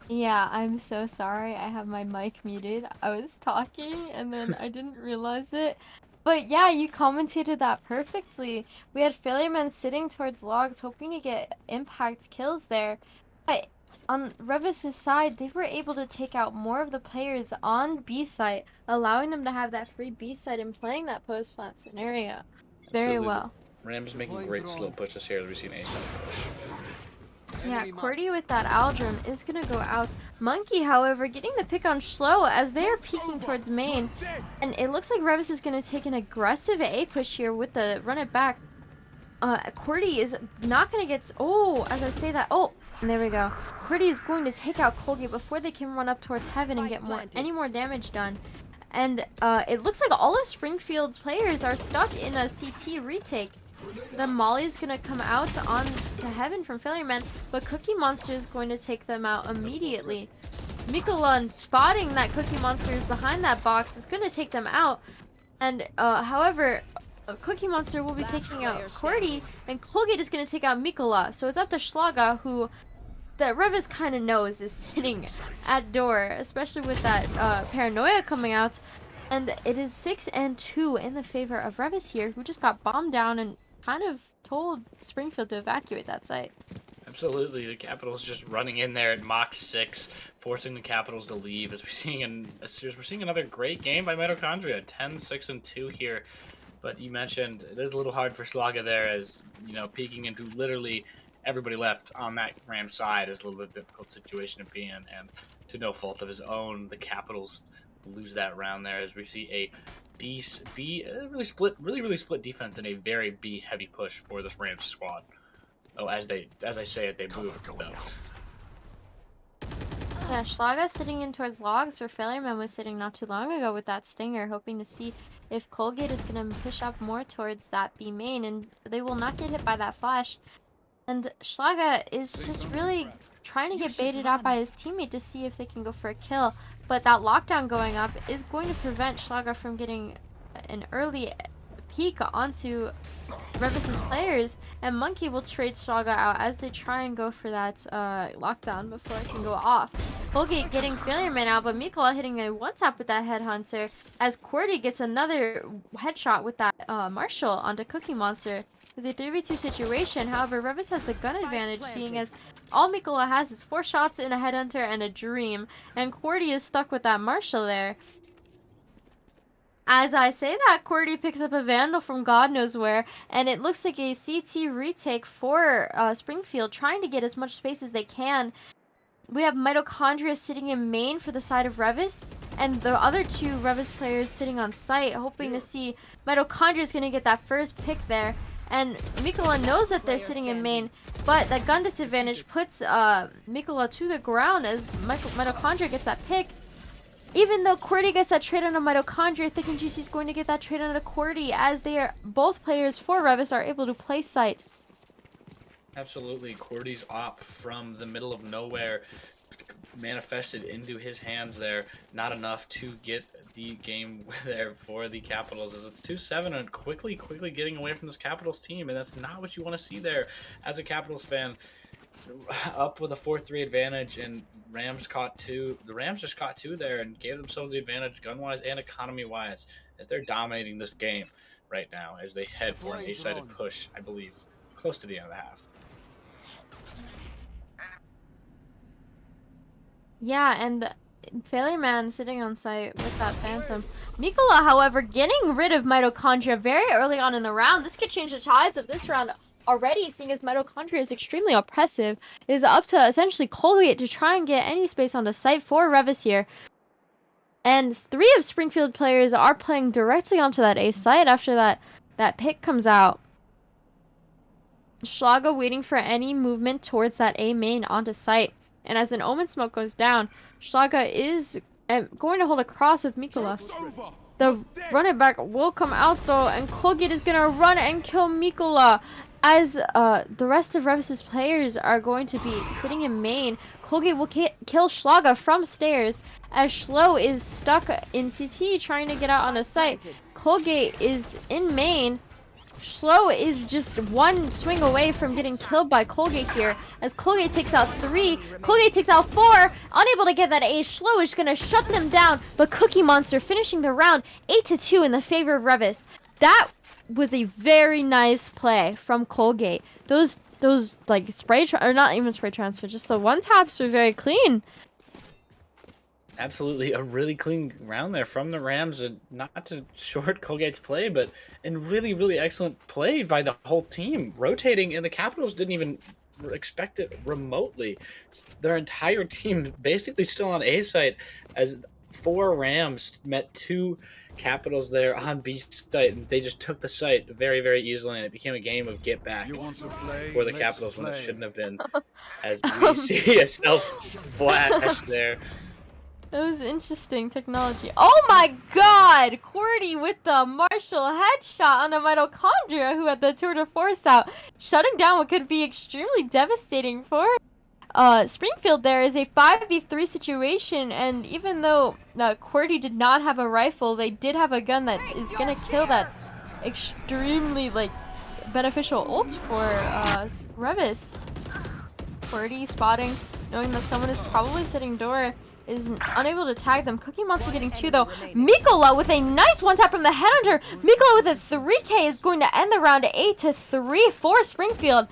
Yeah, I'm so sorry. I have my mic muted. I was talking and then I didn't realize it. But yeah, you commentated that perfectly. We had Failure Man sitting towards logs, hoping to get impact kills there. But on Reavis' side, they were able to take out more of the players on B site, allowing them to have that free B site and playing that post-plant scenario very well. Rams making great slow pushes here as we see an A-side push. Yeah, QWERTY with that Aldrin is going to go out. Monkey, however, getting the pick on Schlo as they're peeking towards main. And it looks like Reavis is going to take an aggressive A push here with the run it back. QWERTY is not going to get... Oh, as I say that... Oh, and there we go. QWERTY is going to take out Colgate before they can run up towards Heaven and get any more damage done. And it looks like all of Springfield's players are stuck in a CT retake. the Molly's gonna come out on to heaven from Failure Man, but Cookie Monster is going to take them out immediately. Mikola spotting that Cookie Monster is behind that box is gonna take them out. And however, Cookie Monster will be taking out Cordy, and Colgate is going to take out Mikola. So it's up to Schlaga, who that Reavis kind of knows is sitting at door, especially with that paranoia coming out. And it is 6-2 in the favor of Reavis here, who just got bombed down and kind of told Springfield to evacuate that site. Absolutely, the Capitals just running in there at Mach 6, forcing the Capitals to leave. As we're seeing another great game by Mitochondria, 10-6-2 here. But you mentioned it is a little hard for Schlaga there, as peeking into literally everybody left on that Ram side is a little bit difficult situation to be in, and to no fault of his own, the Capitals lose that round there as we see a really split defense and a very B heavy push for this Rams squad. Oh, as I say it, they move though. Yeah, Schlaga sitting in towards logs where Failure Man was sitting not too long ago with that stinger, hoping to see if Colgate is going to push up more towards that B main, and they will not get hit by that flash. And Schlaga is just really trying to get baited out by his teammate to see if they can go for a kill. But that lockdown going up is going to prevent Schlaga from getting an early peek onto Revis's players, and Monkey will trade Schlaga out as they try and go for that lockdown before it can go off. Colgate getting Failure Man out, but Mikola hitting a one-tap with that Headhunter as Cordy gets another headshot with that Marshall onto Cookie Monster. It's a 3v2 situation, however, Revis has the gun advantage, seeing as all Mikola has is 4 shots in a Headhunter and a Dream, and Cordy is stuck with that Marshall there. As I say that, Cordy picks up a Vandal from God knows where, and it looks like a CT retake for Springfield, trying to get as much space as they can. We have Mitochondria sitting in main for the side of Revis, and the other 2 Revis players sitting on site, hoping to see Mitochondria is going to get that first pick there. And Mikola knows that they're sitting in main, but that gun disadvantage puts Mikola to the ground as Mitochondria gets that pick. Even though Cordy gets that trade on a Mitochondria, Thick and Juicy is going to get that trade on a Cordy, as they are both players for Revis are able to play site. Absolutely, Cordy's op from the middle of nowhere manifested into his hands there. Not enough to get the game there for the Capitals, as it's 2-7 and quickly getting away from this Capitals team, and that's not what you want to see there as a Capitals fan. Up with a 4-3 advantage, and Rams caught 2. The Rams just caught 2 there and gave themselves the advantage gun-wise and economy-wise, as they're dominating this game right now as they head for an A-sided push, I believe, close to the end of the half. Yeah, and Failure Man sitting on site with that Phantom. Mikola, however, getting rid of Mitochondria very early on in the round. This could change the tides of this round already, seeing as Mitochondria is extremely oppressive. It is up to essentially Colgate to try and get any space on the site for Revis here. And 3 of Springfield players are playing directly onto that A site after that pick comes out. Schlaga waiting for any movement towards that A main onto site. And as an Omen smoke goes down, Schlaga is going to hold a cross with Mikola. The running back will come out though, and Colgate is going to run and kill Mikola. As the rest of Revis's players are going to be sitting in main, Colgate will kill Schlaga from stairs, as Schlo is stuck in CT trying to get out on the site. Colgate is in main. Schlo is just one swing away from getting killed by Colgate here, as Colgate takes out 3, Colgate takes out 4, unable to get that A. Schlo is going to shut them down, but Cookie Monster finishing the round 8-2 in the favor of Revis. That was a very nice play from Colgate. Those like or not even spray transfer, just the one taps were very clean. Absolutely, a really clean round there from the Rams, and not to short Colgate's play, but and really excellent play by the whole team, rotating, and the Capitals didn't even expect it remotely. Their entire team basically still on A site, as 4 Rams met 2 Capitals there on B site, and they just took the site very easily, and it became a game of get back for the Capitals when it shouldn't have been, as we see a self flash there. That was interesting technology. Oh my god! Cordy with the Marshall headshot on a mitochondria who had the tour de force out, shutting down what could be extremely devastating for Springfield. There is a 5v3 situation, and even though Cordy did not have a rifle, they did have a gun that is gonna kill that extremely, like, beneficial ult for Reavis. Cordy spotting, knowing that someone is probably sitting door, is unable to tag them. Cookie Monster getting 2 though. Mikola with a nice one tap from the headhunter. Mikola with a 3K is going to end the round 8-3 for Springfield.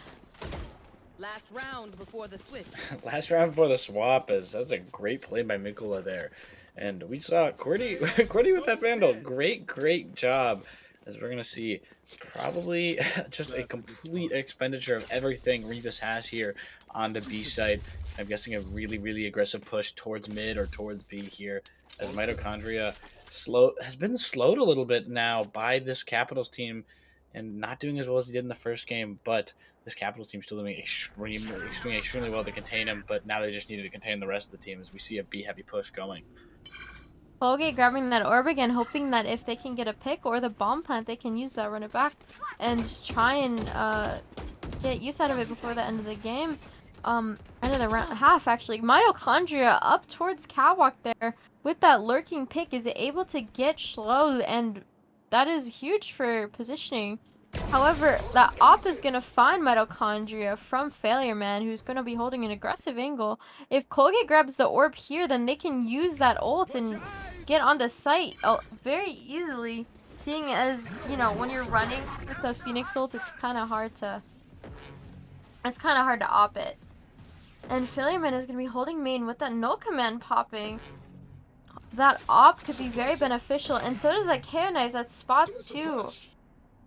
Last round before the switch. Last round before the swap that's a great play by Mikola there. And we saw Cordy Cordy with that Vandal. Great job. As we're gonna see probably just a complete expenditure of everything Reavis has here on the B side. I'm guessing a really aggressive push towards mid or towards B here, as Mitochondria has been slowed a little bit now by this Capitals team and not doing as well as he did in the first game, but this Capitals team still doing extremely well to contain him, but now they just needed to contain the rest of the team as we see a B heavy push going. Colgate grabbing that orb again, hoping that if they can get a pick or the bomb plant, they can use that, run it back, and try and get use out of it before the end of the game. End of the half, actually. Mitochondria up towards Catwalk there with that lurking pick is able to get slowed, and that is huge for positioning. However, that op is going to find Mitochondria from Failure Man, who's going to be holding an aggressive angle. If Colgate grabs the orb here, then they can use that ult and get onto site very easily. Seeing as, you know, when you're running with the Phoenix ult, it's kind of hard to op it. And Failure Man is going to be holding main with that no command popping. That op could be very beneficial, and so does that KO knife. That's spot 2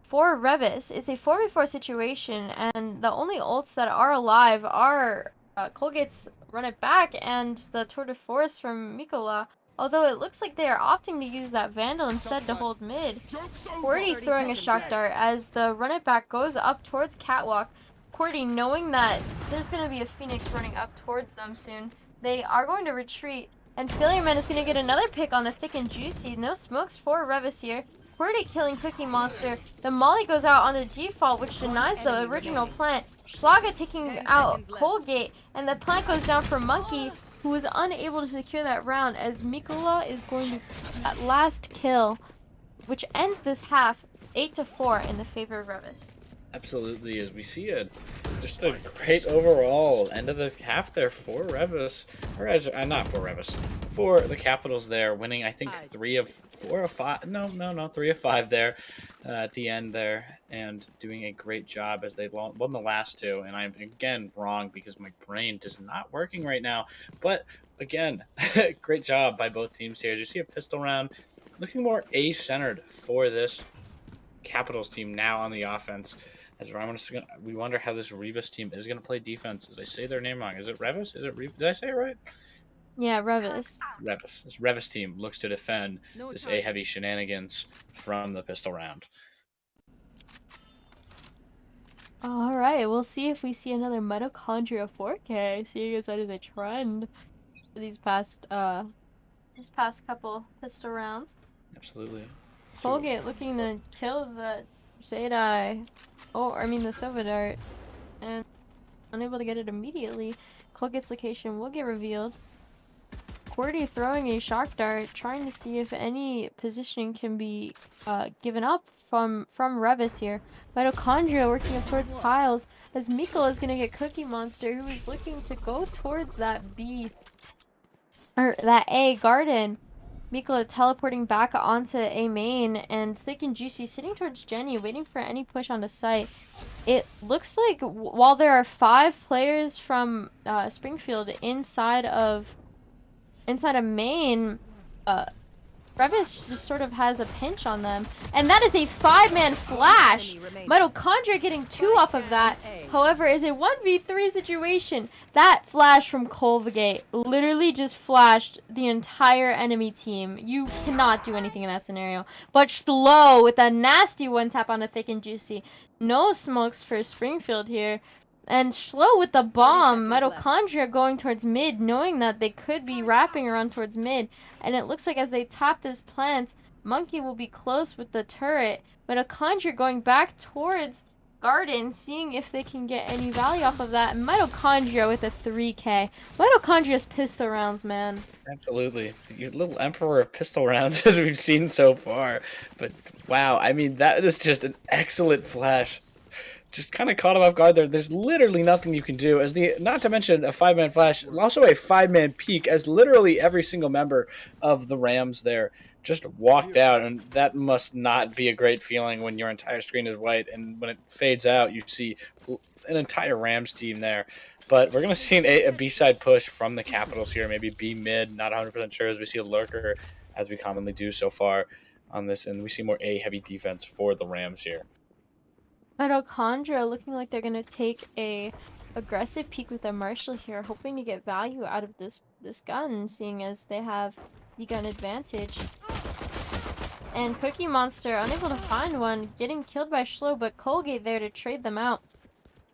for Reavis. It's a 4v4 situation, and the only ults that are alive are Colgate's run it back and the tour de force from Mikola. Although it looks like they are opting to use that Vandal instead to hold mid. Cordy throwing a shock dart as the run it back goes up towards Catwalk. Cordy, knowing that there's going to be a Phoenix running up towards them soon, they are going to retreat. And Failure Man is going to get another pick on the thick and juicy. No smokes for Reavis here. Cordy killing Cookie Monster. The molly goes out on the default, which denies the original plant. Schlaga taking out Colgate, and the plant goes down for Monkey, who was unable to secure that round, as Mikola is going to that last kill, which ends this half 8-4 in the favor of Reavis. Absolutely, as we see just a great overall end of the half there for Reavis, or not for Reavis, for the Capitals there, winning I think 3 of 5 there at the end there, and doing a great job as they won the last 2. And I'm again wrong because my brain is not working right now, but again, great job by both teams here. As you see a pistol round, looking more A-centered for this Capitals team now on the offense. As we wonder how this Reavis team is going to play defense. As I say their name wrong, is it Reavis? Is it Did I say it right? Yeah, Reavis. Reavis. This Reavis team looks to defend this A-heavy shenanigans from the pistol round. All right, we'll see if we see another Mitochondria 4K. Seeing as that is a trend for these past couple pistol rounds. Absolutely. Colgate looking to kill the Jedi, the Sova Dart, and unable to get it immediately. Colgate's location will get revealed. Cordy throwing a shock dart, trying to see if any positioning can be given up from Reavis here. Mitochondria working up towards tiles, as Mikola is going to get Cookie Monster, who is looking to go towards that B, or that A garden. Mikola teleporting back onto A main, and Thick and Juicy sitting towards Jenny, waiting for any push onto site. It looks like while there are 5 players from Springfield inside of main, Reavis just sort of has a pinch on them, and that is a 5-man flash. Mitochondria getting 2 off of that. However, is a 1v3 situation. That flash from Colgate literally just flashed the entire enemy team. You cannot do anything in that scenario. But Slow with a nasty one tap on a Thick and Juicy. No smokes for Springfield here. And Slow with the 30 bomb, seconds left. Mitochondria going towards mid, knowing that they could be wrapping around towards mid. And it looks like as they top this plant, Monkey will be close with the turret. Mitochondria going back towards Garden, seeing if they can get any value off of that. And Mitochondria with a 3K. Mitochondria's pistol rounds, man. Absolutely. You little emperor of pistol rounds as we've seen so far. But wow, I mean, that is just an excellent flash. Just kind of caught him off guard there. There's literally nothing you can do. Not to mention a 5-man flash, also a 5-man peek, as literally every single member of the Rams there just walked out, and that must not be a great feeling when your entire screen is white, and when it fades out, you see an entire Rams team there. But we're gonna see a B-side push from the Capitals here, maybe B mid. Not 100% sure, as we see a lurker, as we commonly do so far on this, and we see more A heavy defense for the Rams here. Mitochondria looking like they're gonna take a aggressive peek with their Marshall here, hoping to get value out of this gun, seeing as they have the gun advantage. And Cookie Monster unable to find one, getting killed by Schlo, but Colgate there to trade them out.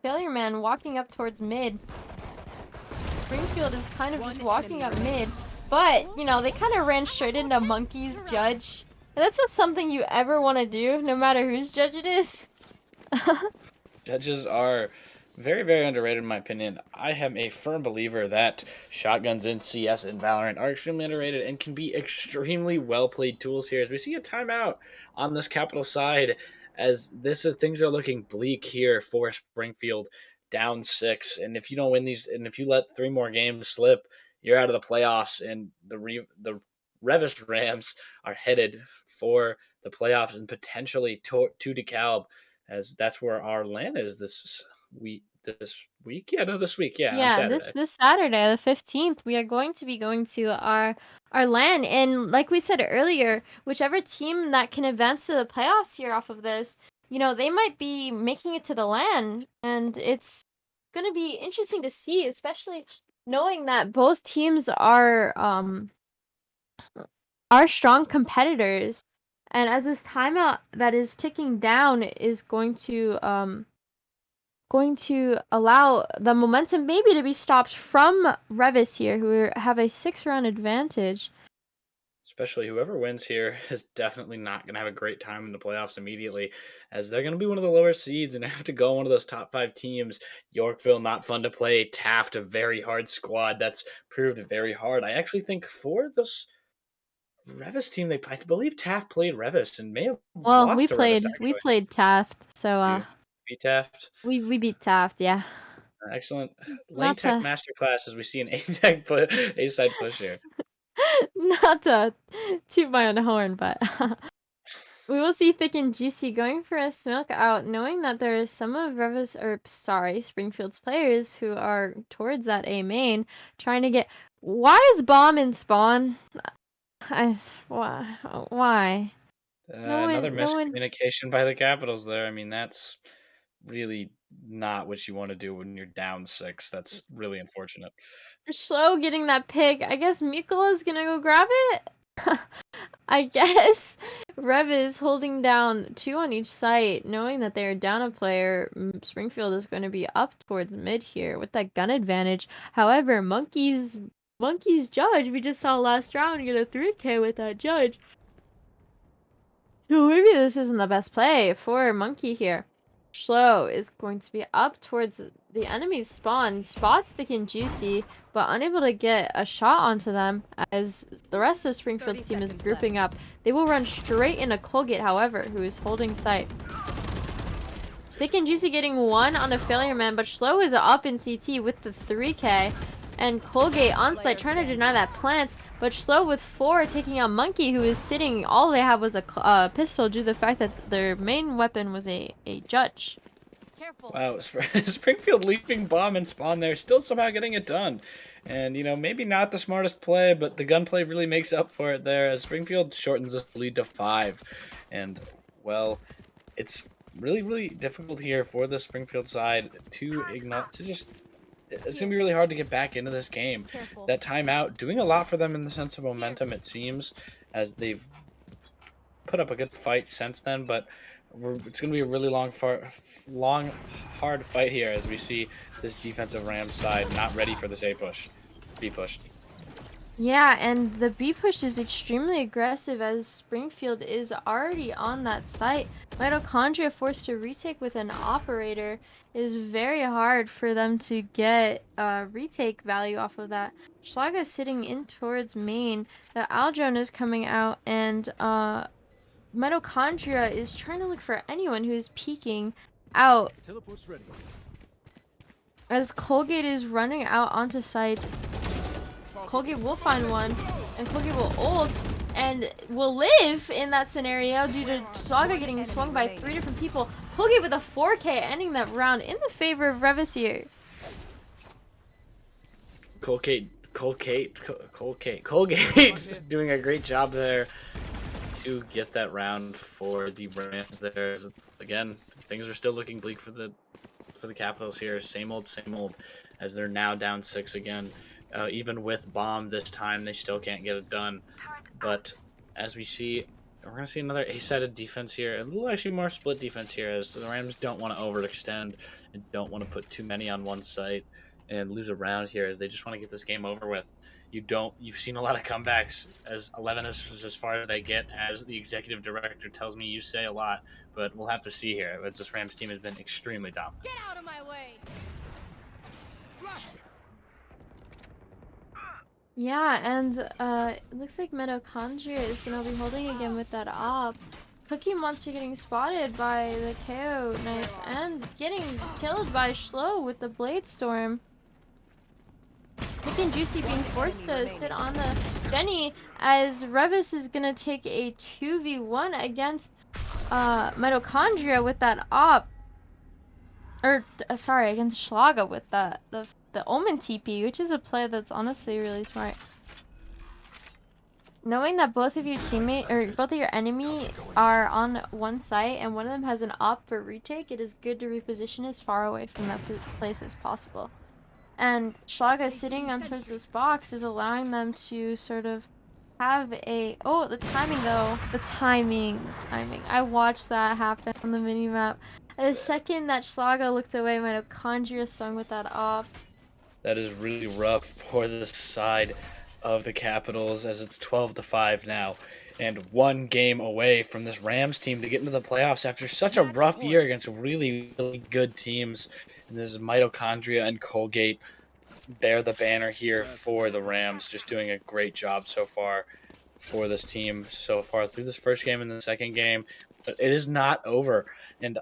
Failure Man walking up towards mid. Springfield is kind of just walking up mid, but you know, they kind of ran straight into Monkey's judge. And that's not something you ever want to do, no matter whose judge it is. Judges are very, very underrated in my opinion. I am a firm believer that shotguns in CS and Valorant are extremely underrated and can be extremely well played tools here. As we see a timeout on this Capital side, as things are looking bleak here for Springfield, down 6. And if you don't win these, and if you let 3 more games slip, you're out of the playoffs. And the Reavis Rams are headed for the playoffs and potentially to DeKalb, as that's where our LAN is this week. This week, on Yeah, Saturday. this Saturday, the 15th, we are going to be going to our LAN, and like we said earlier, whichever team that can advance to the playoffs here off of this, you know, they might be making it to the LAN, and it's going to be interesting to see, especially knowing that both teams are strong competitors. And as this timeout that is ticking down is going to allow the momentum maybe to be stopped from Reavis here, who have a 6-round advantage. Especially whoever wins here is definitely not going to have a great time in the playoffs immediately, as they're going to be one of the lower seeds and have to go one of those top 5 teams. Yorkville, not fun to play. Taft, a very hard squad that's proved very hard. I actually think for this Revis team, I believe Taft played Revis and may have Well, lost to Revis, we actually. played Taft, so You beat Taft. we beat Taft, yeah. Excellent. Lane Not Tech to Masterclass, as we see an A-side push here. not to toot my own horn, but we will see Thick and Juicy going for a smoke out, knowing that there is some of Springfield's players who are towards that A main, trying to get. Why is Bomb in spawn? Why? Another No one. miscommunication by the Capitals there. I mean, that's really not what you want to do when you're down 6. That's really unfortunate. Slow getting that pick. I guess Mikola's gonna go grab it. I guess Rev is holding down 2 on each site, knowing that they're down a player. Springfield is going to be up towards mid here with that gun advantage. However, Monkey's judge, we just saw last round get a 3K with that judge. So maybe this isn't the best play for Monkey here. Slow is going to be up towards the enemy's spawn, spots Thick and Juicy, but unable to get a shot onto them as the rest of Springfield's team is grouping up. They will run straight into Colgate, however, who is holding sight. Thick and Juicy getting 1 on a failure man, but Slow is up in CT with the 3K. And Colgate on site trying to deny that plant, but Slow with 4 taking out Monkey, who is sitting. All they have was a pistol due to the fact that their main weapon was a judge. Careful. Wow, Springfield leaping bomb and spawn there, still somehow getting it done. And, you know, maybe not the smartest play, but the gunplay really makes up for it there, as Springfield shortens the lead to 5. And, well, it's really, really difficult here for the Springfield side to just... It's going to be really hard to get back into this game. Careful. That timeout doing a lot for them in the sense of momentum, it seems, as they've put up a good fight since then. But It's going to be a really long, hard fight here as we see this defensive Rams side not ready for this A push, B push. Yeah, and the B push is extremely aggressive as Springfield is already on that site. Mitochondria forced to retake with an operator is very hard for them to get retake value off of that. Schlaga sitting in towards main. The Aldrone is coming out, and Mitochondria is trying to look for anyone who is peeking out. Teleport's ready. As Colgate is running out onto site, Colgate will find one, and Colgate will ult, and will live in that scenario due to Saga getting swung by 3 different people. Colgate with a 4K ending that round in the favor of Reavis here. Colgate is doing a great job there to get that round for the Rams there. It's, again, things are still looking bleak for the Capitals here. Same old, as they're now down 6 again. Even with bomb this time, they still can't get it done. But as we see, we're going to see another A-sided defense here. A little actually more split defense here as the Rams don't want to overextend and don't want to put too many on one site and lose a round here as they just want to get this game over with. You've seen a lot of comebacks, as 11 is as far as they get, as the executive director tells me you say a lot, but we'll have to see here. As this Rams team has been extremely dominant. Get out of my way! Yeah, and it looks like Mitochondria is going to be holding again with that op. Cookie Monster getting spotted by the KO knife and getting killed by Schlo with the Blade Storm. Thick and Juicy being forced to sit on the Jenny as Reavis is going to take a 2v1 against Mitochondria with that op. Or, sorry, against Schlaga with the Omen TP, which is a play that's honestly really smart. Knowing that both of your both of your enemy are on one site and one of them has an op for retake, it is good to reposition as far away from that place as possible. And Schlaga sitting on towards this box is allowing them to sort of have a... Oh, the timing though. The timing. I watched that happen on the minimap. The second that Schlaga looked away, Mitochondria sung with that off. That is really rough for this side of the Capitals as it's 12-5 now. And 1 game away from this Rams team to get into the playoffs after such a rough year against really, really good teams. And this is Mitochondria and Colgate bear the banner here for the Rams. Just doing a great job so far for this team so far through this first game and the second game. But it is not over. And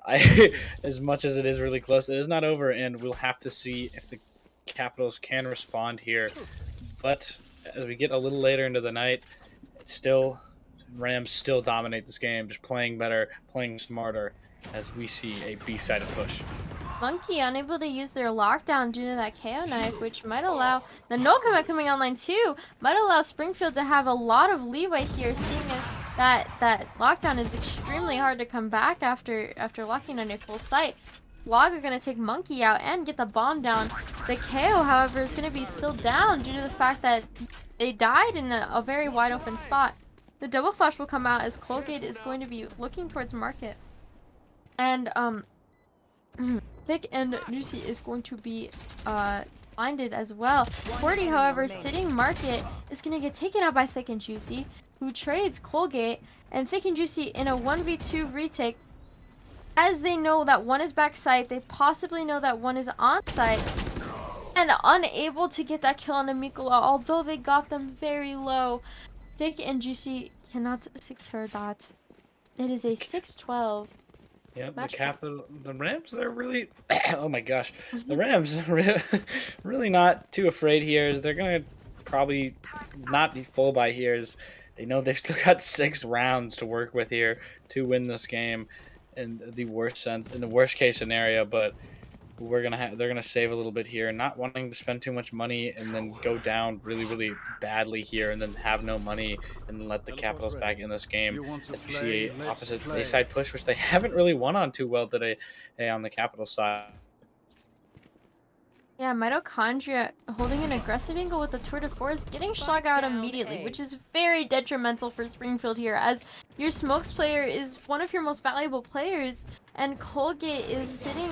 as much as it is really close, it is not over. And we'll have to see if the Capitals can respond here. But as we get a little later into the night, it's still... Rams still dominate this game, just playing better, playing smarter, as we see a B-sided push. Monkey unable to use their lockdown due to that KO knife, which might allow the no comeback coming online too, might allow Springfield to have a lot of leeway here, seeing as that lockdown is extremely hard to come back after locking on a full site. Log are going to take Monkey out and get the bomb down. The KO, however, is going to be still down due to the fact that they died in a very wide open spot. The double flash will come out as Colgate is going to be looking towards market. And, Thick and Juicy is going to be, blinded as well. Cordy, however, sitting market is going to get taken out by Thick and Juicy, who trades Colgate, and Thick and Juicy in a 1v2 retake. As they know that one is backside, they possibly know that one is on site, and unable to get that kill on Amikola, although they got them very low. Thick and Juicy cannot secure that. It is a 6-12. Yeah, the Rams, they're really... oh my gosh. The Rams are really not too afraid here. As they're going to probably not be full by here. As they know they've still got 6 rounds to work with here to win this game in the worst case scenario. But they're gonna save a little bit here, not wanting to spend too much money and then go down really, really badly here and then have no money and then let the Capitals back in this game. As we see opposite A-side push, which they haven't really won on too well today on the Capitals side. Yeah, Mitochondria holding an aggressive angle with the tour de force, getting shot Spike out down immediately, A. which is very detrimental for Springfield here, as your smokes player is one of your most valuable players, and Colgate is sitting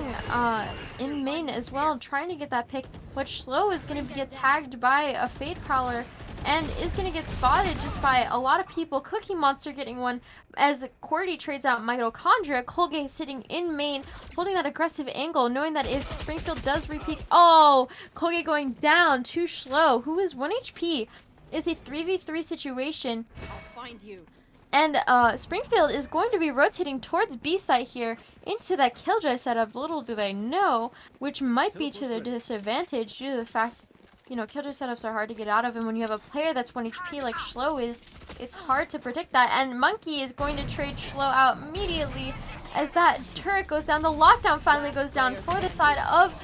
in main as well, trying to get that pick. Which Slow is going to get tagged by a Fade Prowler and is going to get spotted just by a lot of people. Cookie Monster getting one as Cordy trades out Mitochondria. Colgate sitting in main, holding that aggressive angle, knowing that if Springfield does repeat, oh, Colgate going down to Slow, who is 1 HP, is a 3v3 situation. I'll find you. And Springfield is going to be rotating towards B site here into that Killjoy setup, little do they know, which might be to their disadvantage due to the fact, you know, Killjoy setups are hard to get out of, and when you have a player that's 1 HP like Schlo is, it's hard to predict that. And Monkey is going to trade Schlo out immediately as that turret goes down. The lockdown finally goes down for the side of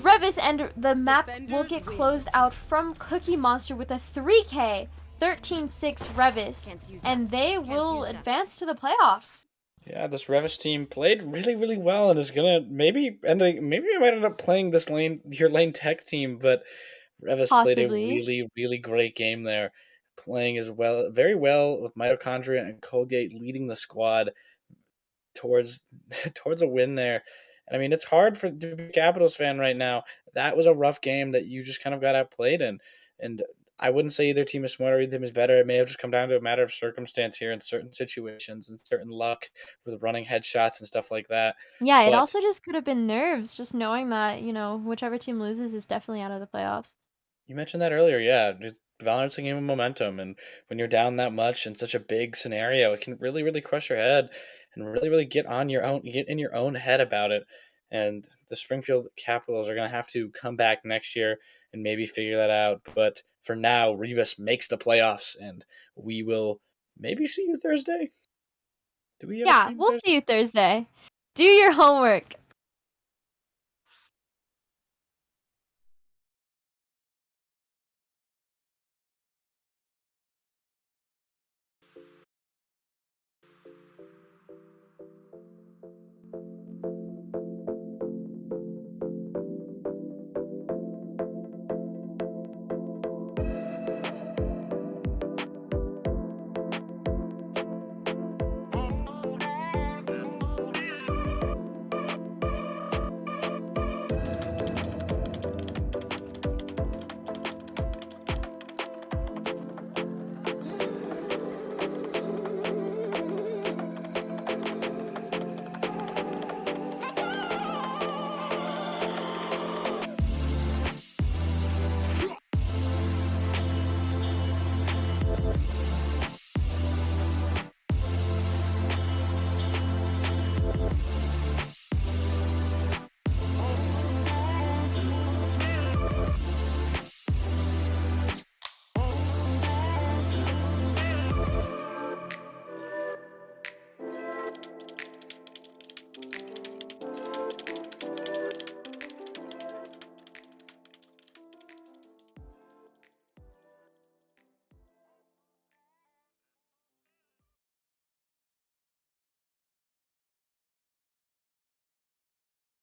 Reavis, and the map will get closed out from Cookie Monster with a 3K 13-6 Reavis, and they will advance to the playoffs. Yeah, this Revis team played really, really well and is gonna maybe I might end up playing this your lane tech team, but Revis played a Possibly. really, really great game there, playing as well very well with Mitochondria and Colgate leading the squad towards towards a win there. And I mean, it's hard to be a Capitals fan right now. That was a rough game that you just kind of got outplayed in. And I wouldn't say either team is smarter, either team is better. It may have just come down to a matter of circumstance here in certain situations and certain luck with running headshots and stuff like that. Yeah, it But also just could have been nerves, just knowing that, you know, whichever team loses is definitely out of the playoffs. you mentioned that earlier, yeah. Valorant's a game of momentum, and when you're down that much in such a big scenario, it can really, really crush your head, and really, really get in your own head about it. And the Springfield Capitals are going to have to come back next year and maybe figure that out. But for now, Reavis makes the playoffs, and we will maybe see you Thursday. Do we ever Yeah, see you we'll Thursday? see you Thursday. Do your homework.